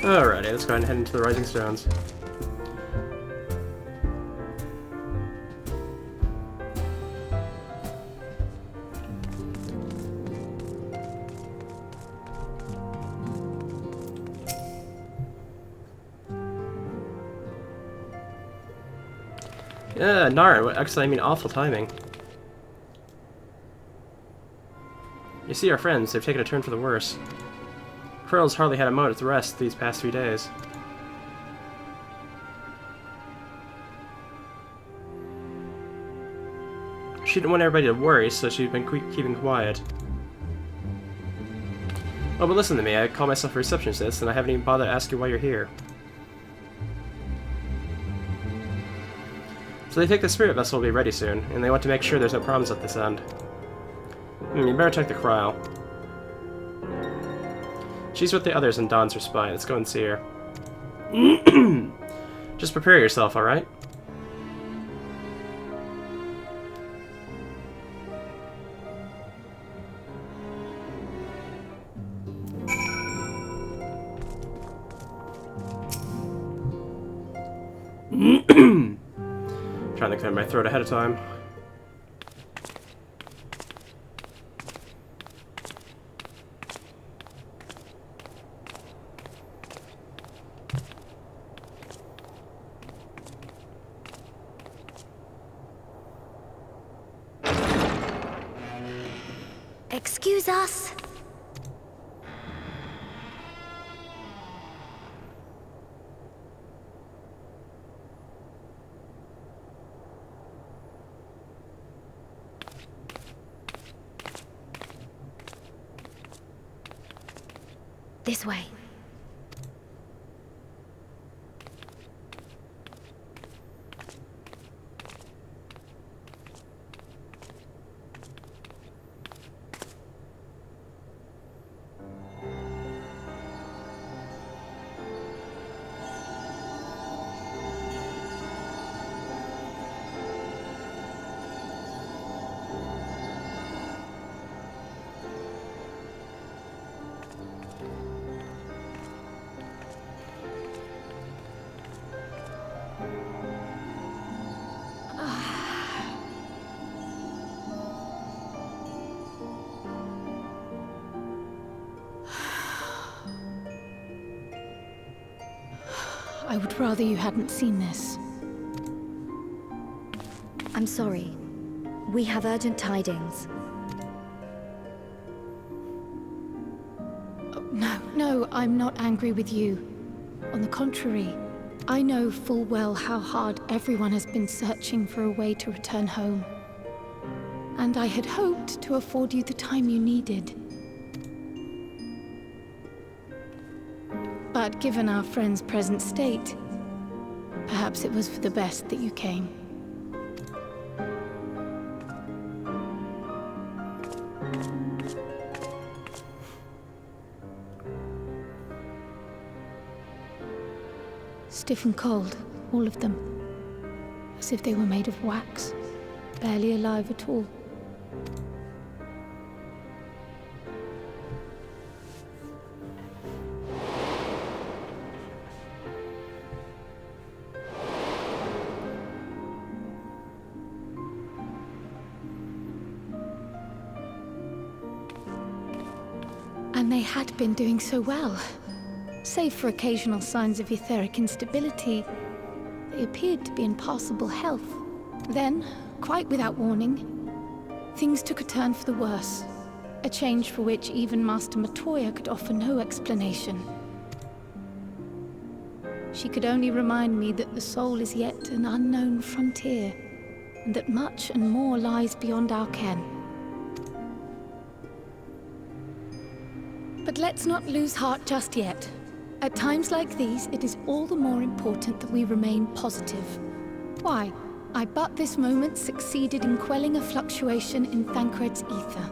S1: Alrighty, let's go ahead and head into the Rising Stones. Yeah, Nara, actually I mean awful timing. You see our friends, they've taken a turn for the worse. Pearl's hardly had a moment's rest these past few days. She didn't want everybody to worry, so she's been keeping quiet. Oh, but listen to me, I call myself a receptionist, and I haven't even bothered to ask you why you're here. So they think the spirit vessel will be ready soon, and they want to make sure there's no problems at this end. You better check the cryo. She's with the others and Dawn's her spy. Let's go and see her. Just prepare yourself, alright? Trying to clear my throat ahead of time.
S4: Excuse us. This way.
S5: I would rather you hadn't seen this.
S4: I'm sorry. We have urgent tidings.
S5: No, I'm not angry with you. On the contrary, I know full well how hard everyone has been searching for a way to return home. And I had hoped to afford you the time you needed. But given our friend's present state, perhaps it was for the best that you came. Stiff and cold, all of them. As if they were made of wax, barely alive at all. And they had been doing so well. Save for occasional signs of etheric instability, they appeared to be in passable health. Then, quite without warning, things took a turn for the worse. A change for which even Master Matoya could offer no explanation. She could only remind me that the soul is yet an unknown frontier, and that much and more lies beyond our ken. But let's not lose heart just yet. At times like these, it is all the more important that we remain positive. Why? I but this moment succeeded in quelling a fluctuation in Thancred's ether.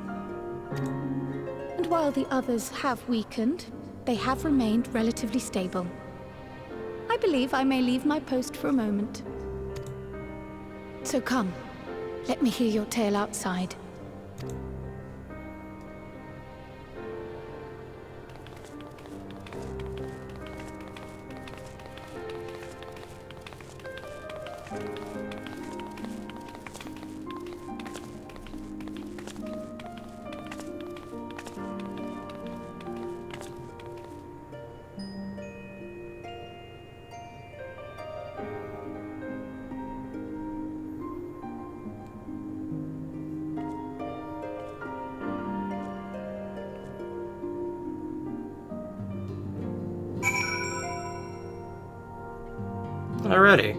S5: And while the others have weakened, they have remained relatively stable. I believe I may leave my post for a moment. So come, let me hear your tale outside.
S1: Alrighty.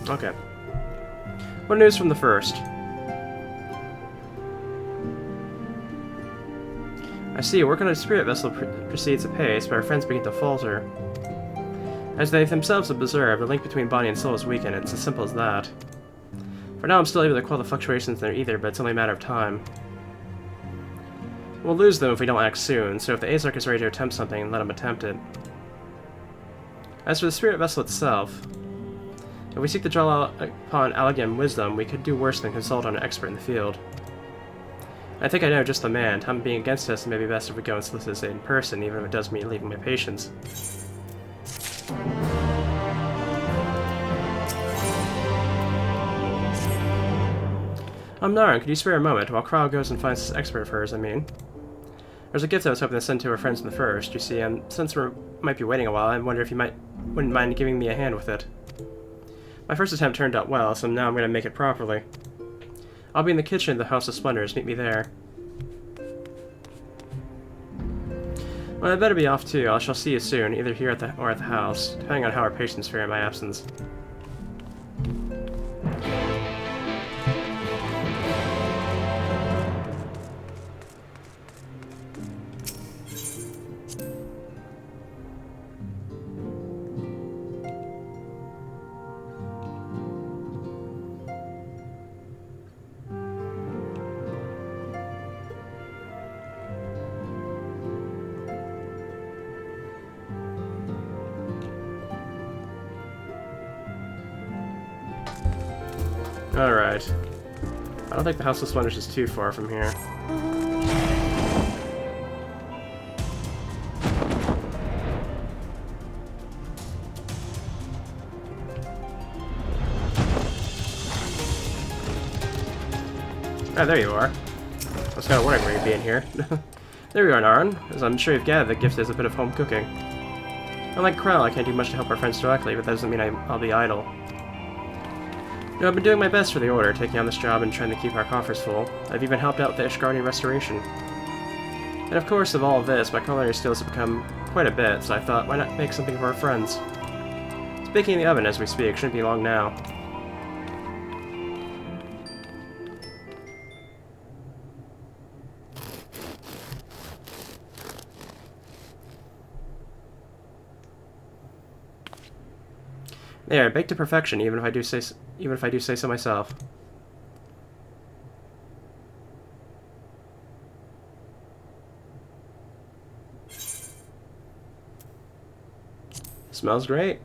S1: Okay. What news from the first? I see, work on a spirit vessel proceeds apace, but our friends begin to falter. As they themselves observe, the link between body and soul is weakened. It's as simple as that. For now, I'm still able to quell the fluctuations in their ether, but it's only a matter of time. We'll lose them if we don't act soon, so if the Azark is ready to attempt something, let him attempt it. As for the spirit vessel itself, if we seek to draw upon Allegan wisdom, we could do worse than consult on an expert in the field. I think I know just the man. Him being against us, it may be best if we go and solicit his aid in person, even if it does mean leaving my patients. Naran, could you spare a moment while Kral goes and finds this expert of hers, I mean? There's a gift I was hoping to send to her friends in the first, you see, and since we might be waiting a while, I wonder if you wouldn't mind giving me a hand with it. My first attempt turned out well, so now I'm going to make it properly. I'll be in the kitchen of the House of Splendors, meet me there. Well, I better be off too. I shall see you soon, either here or at the house, depending on how our patients fare in my absence. Alright. I don't think the House of Splendors is too far from here. Ah, there you are. I was kind of wondering where you'd be in here. There you are, Naran. As I'm sure you've gathered, the gift is a bit of home cooking. Unlike Krell, I can't do much to help our friends directly, but that doesn't mean I'll be idle. You know, I've been doing my best for the Order, taking on this job and trying to keep our coffers full. I've even helped out with the Ishgardian restoration. And of course, of all of this, my culinary skills have become quite a bit, so I thought, why not make something for our friends? It's baking in the oven as we speak, shouldn't be long now. There, baked to perfection, even if I do say so myself. Smells great.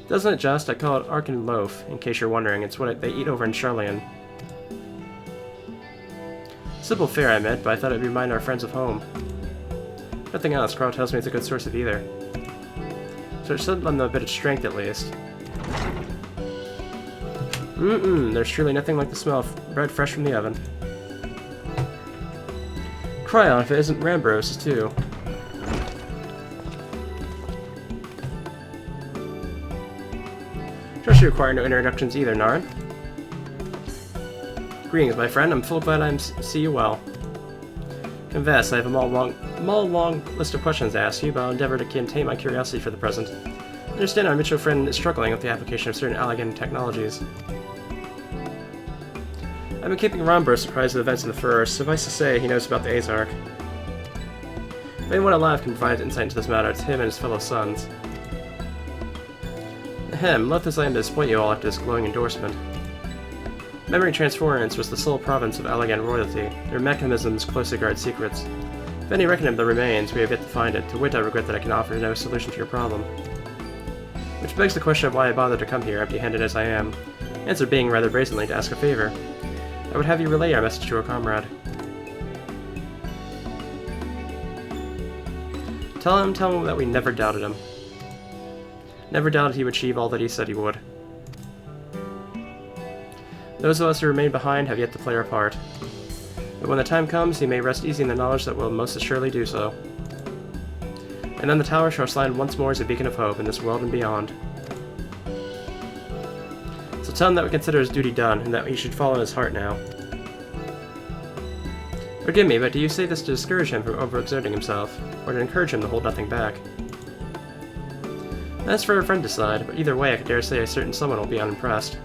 S1: Doesn't it just? I call it Arkan loaf, in case you're wondering. It's what they eat over in Charlian. Simple fare, I admit, but I thought it'd remind our friends of home. Nothing else, Carl tells me it's a good source of either. So it should lend them a bit of strength at least. There's truly nothing like the smell of bread fresh from the oven. Cry on if it isn't Rambros, too. Trust you require no introductions either, Naran. Greetings, my friend. I'm full glad I see you well. Confess, I have a long list of questions to ask you, but I'll endeavor to contain my curiosity for the present. I understand our mutual friend is struggling with the application of certain Allagan technologies. I've been keeping Rambros surprised with events in the First. Suffice to say, he knows about the Azark. If anyone alive can provide insight into this matter, it's him and his fellow sons. Ahem, loath as I am to disappoint you all after this glowing endorsement. Memory transference was the sole province of Allagan royalty. Their mechanisms closely guard secrets. If any reckon of the remains, we have yet to find it. To wit, I regret that I can offer no solution to your problem. Which begs the question of why I bothered to come here, empty-handed as I am. Answer being rather brazenly to ask a favor. I would have you relay our message to a comrade. Tell him that we never doubted him. Never doubted he would achieve all that he said he would. Those of us who remain behind have yet to play our part. But when the time comes, he may rest easy in the knowledge that we'll most assuredly do so. And then the tower shall shine once more as a beacon of hope in this world and beyond. So tell him that we consider his duty done, and that he should follow his heart now. Forgive me, but do you say this to discourage him from overexerting himself, or to encourage him to hold nothing back? That's for a friend to decide, but either way I dare say a certain someone will be unimpressed.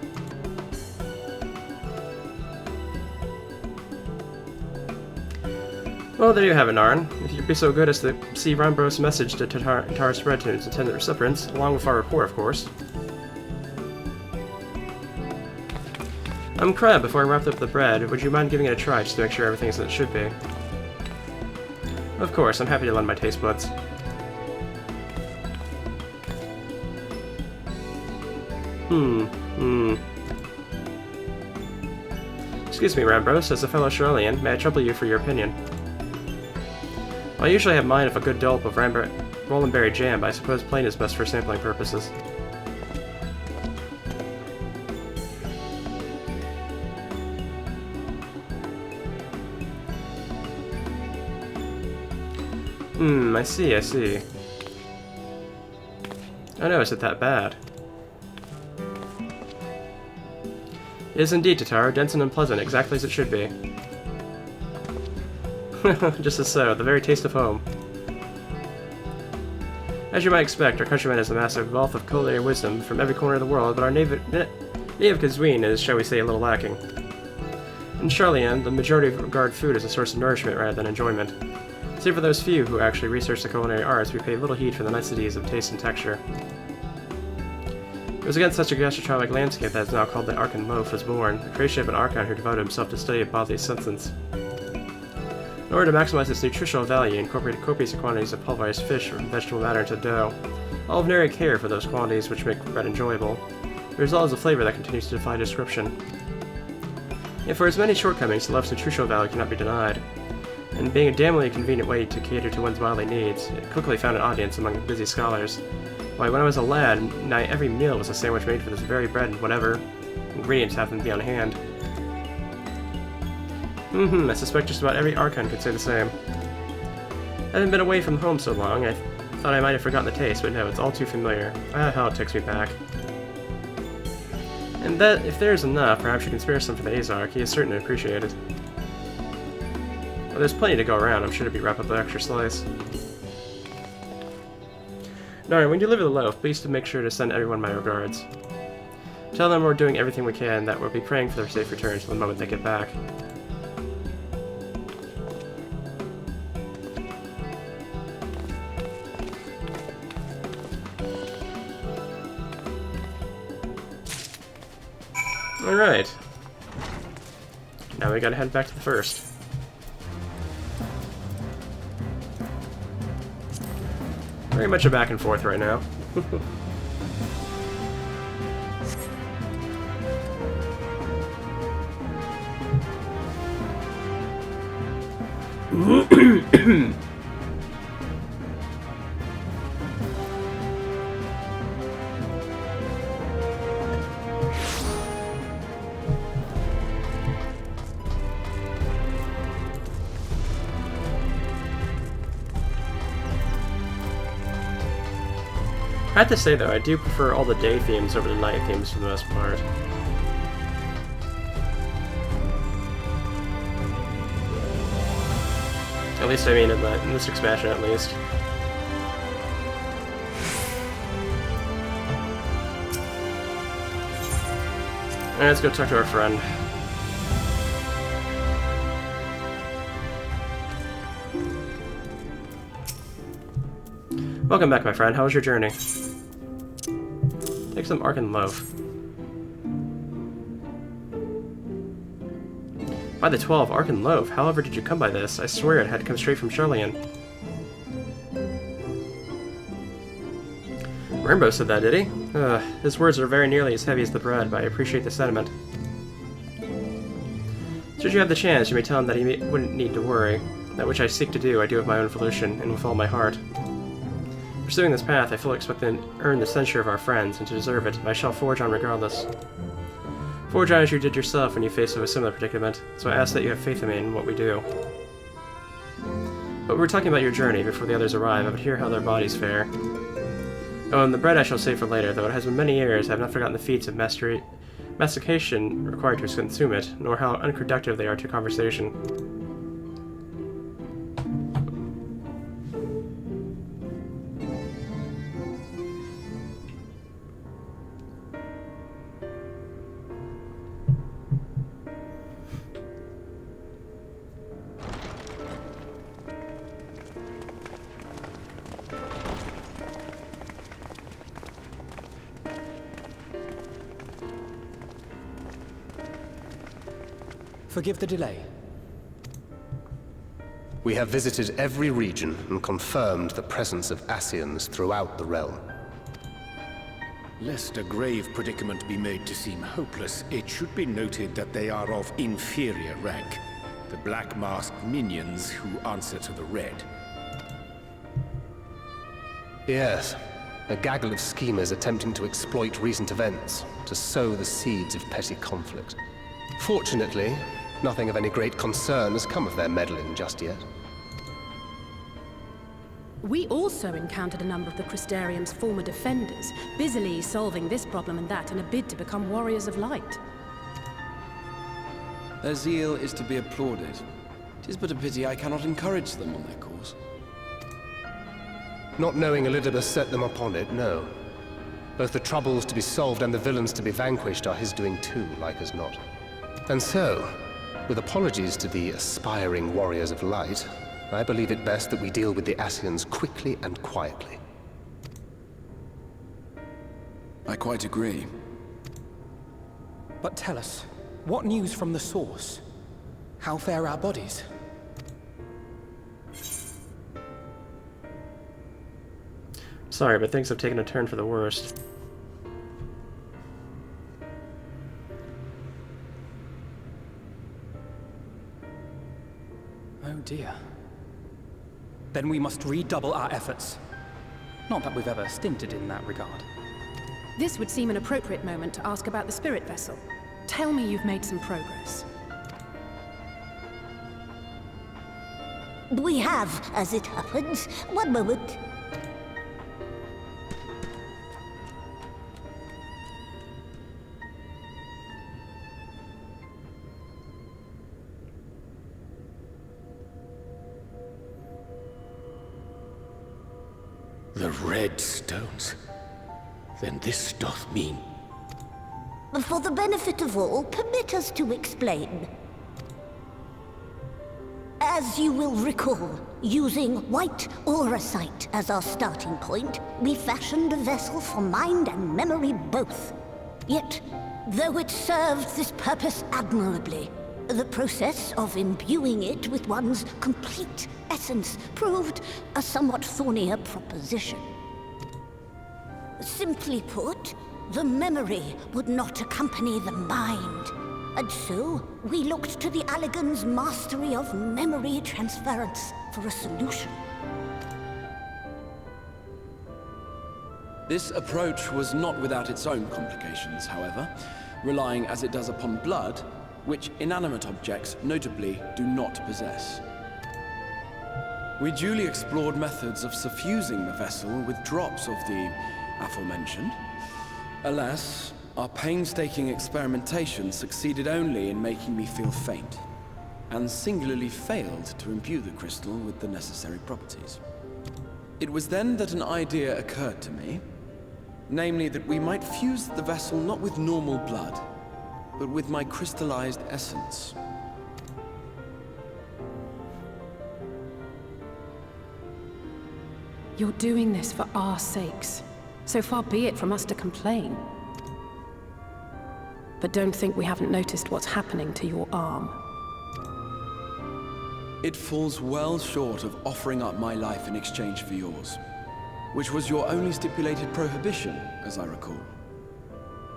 S1: Well, there you have it, Naran. If you'd be so good as to see Rambros' message to Tatar spread to its intended recipients, along with our report, of course. Crab, before I wrap up the bread, would you mind giving it a try just to make sure everything is as it should be? Of course, I'm happy to lend my taste buds. Excuse me, Rambros, as a fellow Charlian, may I trouble you for your opinion? Well, I usually have mine of a good dollop of Roland Berry jam, but I suppose plain is best for sampling purposes. I see. Oh no, is it that bad? It is indeed, Tatar, dense and unpleasant, exactly as it should be. Just as so, the very taste of home. As you might expect, our countryman has amassed a wealth of culinary wisdom from every corner of the world, but our native cuisine is, shall we say, a little lacking. In Charlian, the majority regard food as a source of nourishment rather than enjoyment. Save for those few who actually research the culinary arts, we pay little heed for the niceties of taste and texture. It was against such a gastronomic landscape that is now called the Arkan loaf was born, a creation of an Archon who devoted himself to study of bodily substance. In order to maximize its nutritional value, he incorporated copious quantities of pulverized fish or vegetable matter into the dough, all of nary care for those qualities which make bread enjoyable. The result is a flavor that continues to defy description. Yet for its many shortcomings, the loaf's nutritional value cannot be denied. And being a damnably convenient way to cater to one's bodily needs, it quickly found an audience among busy scholars, while Why, when I was a lad, nigh every meal was a sandwich made for this very bread and whatever ingredients happened to be on hand. I suspect just about every Archon could say the same. I haven't been away from home so long, I thought I might have forgotten the taste, but no, it's all too familiar. Ah, how it takes me back. And that, if there's enough, perhaps you can spare some for the Azarch. He is certainly appreciated. Well, there's plenty to go around. I'm sure to be wrapped up an extra slice. Nari, when you deliver the loaf, please to make sure to send everyone my regards. Tell them we're doing everything we can, that we'll be praying for their safe return till the moment they get back. Alright. Now we gotta head back to the first. Very much a back and forth right now. I have to say though, I do prefer all the day themes over the night themes for the most part. At least I mean in this expansion at least. Alright, let's go talk to our friend. Welcome back, my friend. How was your journey? Take some Archon loaf. By the 12, Archon loaf. However did you come by this? I swear it had to come straight from Charlian. Rainbow said that, did he? His words are very nearly as heavy as the bread, but I appreciate the sentiment. Should you have the chance, you may tell him that he wouldn't need to worry. That which I seek to do, I do of my own volition, and with all my heart. Pursuing this path, I fully expect to earn the censure of our friends, and to deserve it, I shall forge on regardless. Forge on as you did yourself when you faced a similar predicament, so I ask that you have faith in me and what we do. But we were talking about your journey before the others arrive. I would hear how their bodies fare. Oh, and the bread I shall save for later, though it has been many years, I have not forgotten the feats of mastication required to consume it, nor how unproductive they are to conversation.
S6: Forgive the delay.
S7: We have visited every region and confirmed the presence of Ascians throughout the realm.
S2: Lest a grave predicament be made to seem hopeless, it should be noted that they are of inferior rank. The Black Masked minions who answer to the Red.
S7: Yes, a gaggle of schemers attempting to exploit recent events, to sow the seeds of petty conflict. Fortunately, nothing of any great concern has come of their meddling just yet.
S8: We also encountered a number of the Crystarium's former defenders, busily solving this problem and that in a bid to become warriors of light.
S3: Their zeal is to be applauded. 'Tis but a pity I cannot encourage them on their cause.
S7: Not knowing Elidibus set them upon it, no. Both the troubles to be solved and the villains to be vanquished are his doing too, like as not. And so, with apologies to the aspiring warriors of light, I believe it best that we deal with the Ascians quickly and quietly.
S3: I quite agree.
S6: But tell us, what news from the source? How fare our bodies?
S1: Sorry, but things have taken a turn for the worst.
S6: Oh dear. Then we must redouble our efforts. Not that we've ever stinted in that regard.
S8: This would seem an appropriate moment to ask about the spirit vessel. Tell me you've made some progress.
S9: We have, as it happens. One moment.
S2: The red stones. Then this doth mean...
S9: For the benefit of all, permit us to explain. As you will recall, using white auracite as our starting point, we fashioned a vessel for mind and memory both. Yet, though it served this purpose admirably, the process of imbuing it with one's complete essence proved a somewhat thornier proposition. Simply put, the memory would not accompany the mind. And so, we looked to the Allagan's mastery of memory transference for a solution.
S3: This approach was not without its own complications, however, relying as it does upon blood, which inanimate objects, notably, do not possess. We duly explored methods of suffusing the vessel with drops of the aforementioned. Alas, our painstaking experimentation succeeded only in making me feel faint, and singularly failed to imbue the crystal with the necessary properties. It was then that an idea occurred to me, namely that we might fuse the vessel not with normal blood, but with my crystallized essence.
S8: You're doing this for our sakes. So far be it from us to complain. But don't think we haven't noticed what's happening to your arm.
S3: It falls well short of offering up my life in exchange for yours, which was your only stipulated prohibition, as I recall.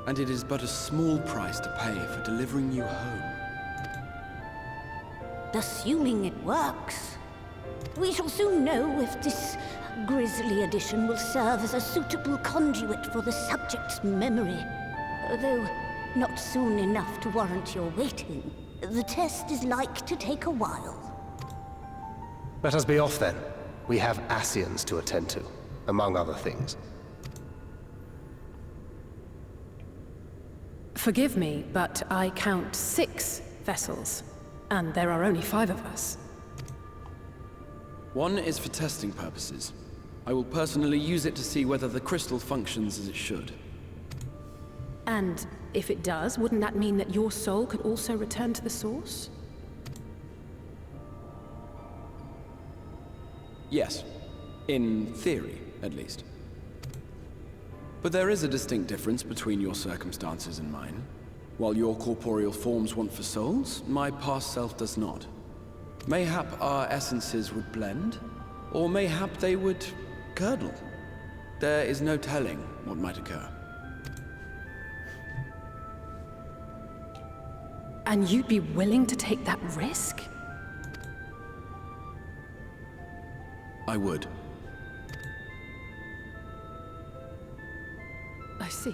S3: And it is but a small price to pay for delivering you home.
S9: Assuming it works, we shall soon know if this grisly addition will serve as a suitable conduit for the subject's memory. Though not soon enough to warrant your waiting. The test is like to take a while.
S7: Let us be off then. We have Ascians to attend to, among other things.
S8: Forgive me, but I count 6 vessels, and there are only 5 of us.
S3: One is for testing purposes. I will personally use it to see whether the crystal functions as it should.
S8: And if it does, wouldn't that mean that your soul could also return to the source?
S3: Yes. In theory, at least. But there is a distinct difference between your circumstances and mine. While your corporeal forms want for souls, my past self does not. Mayhap our essences would blend, or mayhap they would curdle. There is no telling what might occur.
S8: And you'd be willing to take that risk?
S3: I would.
S8: I see.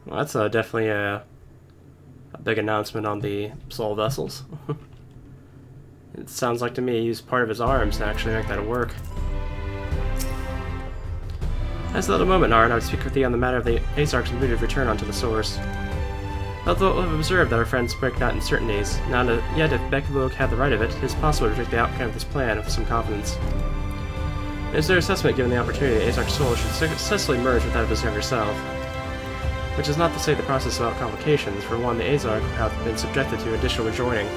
S1: Well, that's definitely a big announcement on the soul vessels. It sounds like to me he used part of his arms to actually make that work. As at the moment, Narn, I would speak with thee on the matter of the Azarch's immediate return onto the source. Although I've observed that our friends break not uncertainties, not yet if Bekiluk had the right of it, it is possible to predict the outcome of this plan with some confidence. It is their assessment given the opportunity Azarch's soul should successfully merge with that of his younger self. Which is not to say the process without complications, for one, the Azarch have been subjected to additional rejoining.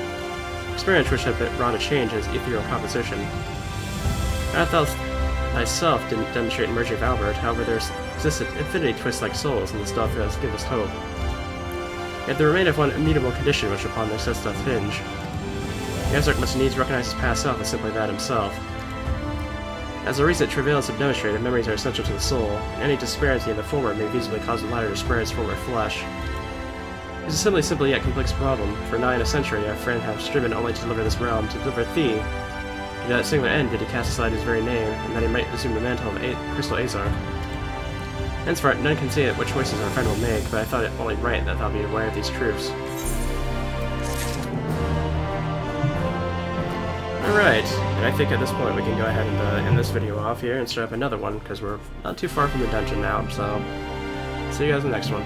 S1: experience which had wrought a change in his ethereal composition. Not thou thyself didn't demonstrate in merging of Albert, however there existed infinity twists like souls in the stuff that has given us hope. Yet there remained one immutable condition which upon their success doth hinge. The Ozark must needs recognize his past self as simply that himself. As the recent travails have demonstrated, memories are essential to the soul, and any disparity in the former may visibly cause the latter to spread its former flesh. It is a simple yet complex problem, for nigh in a century our friend hath striven only to deliver this realm, to deliver thee. To that singular end did he cast aside his very name, and that he might assume the mantle of Crystal Azar. Henceforth, none can say what choices our friend will make, but I thought it only right that thou be aware of these truths. Alright, and I think at this point we can go ahead and end this video off here and start up another one, because we're not too far from the dungeon now, so see you guys in the next one.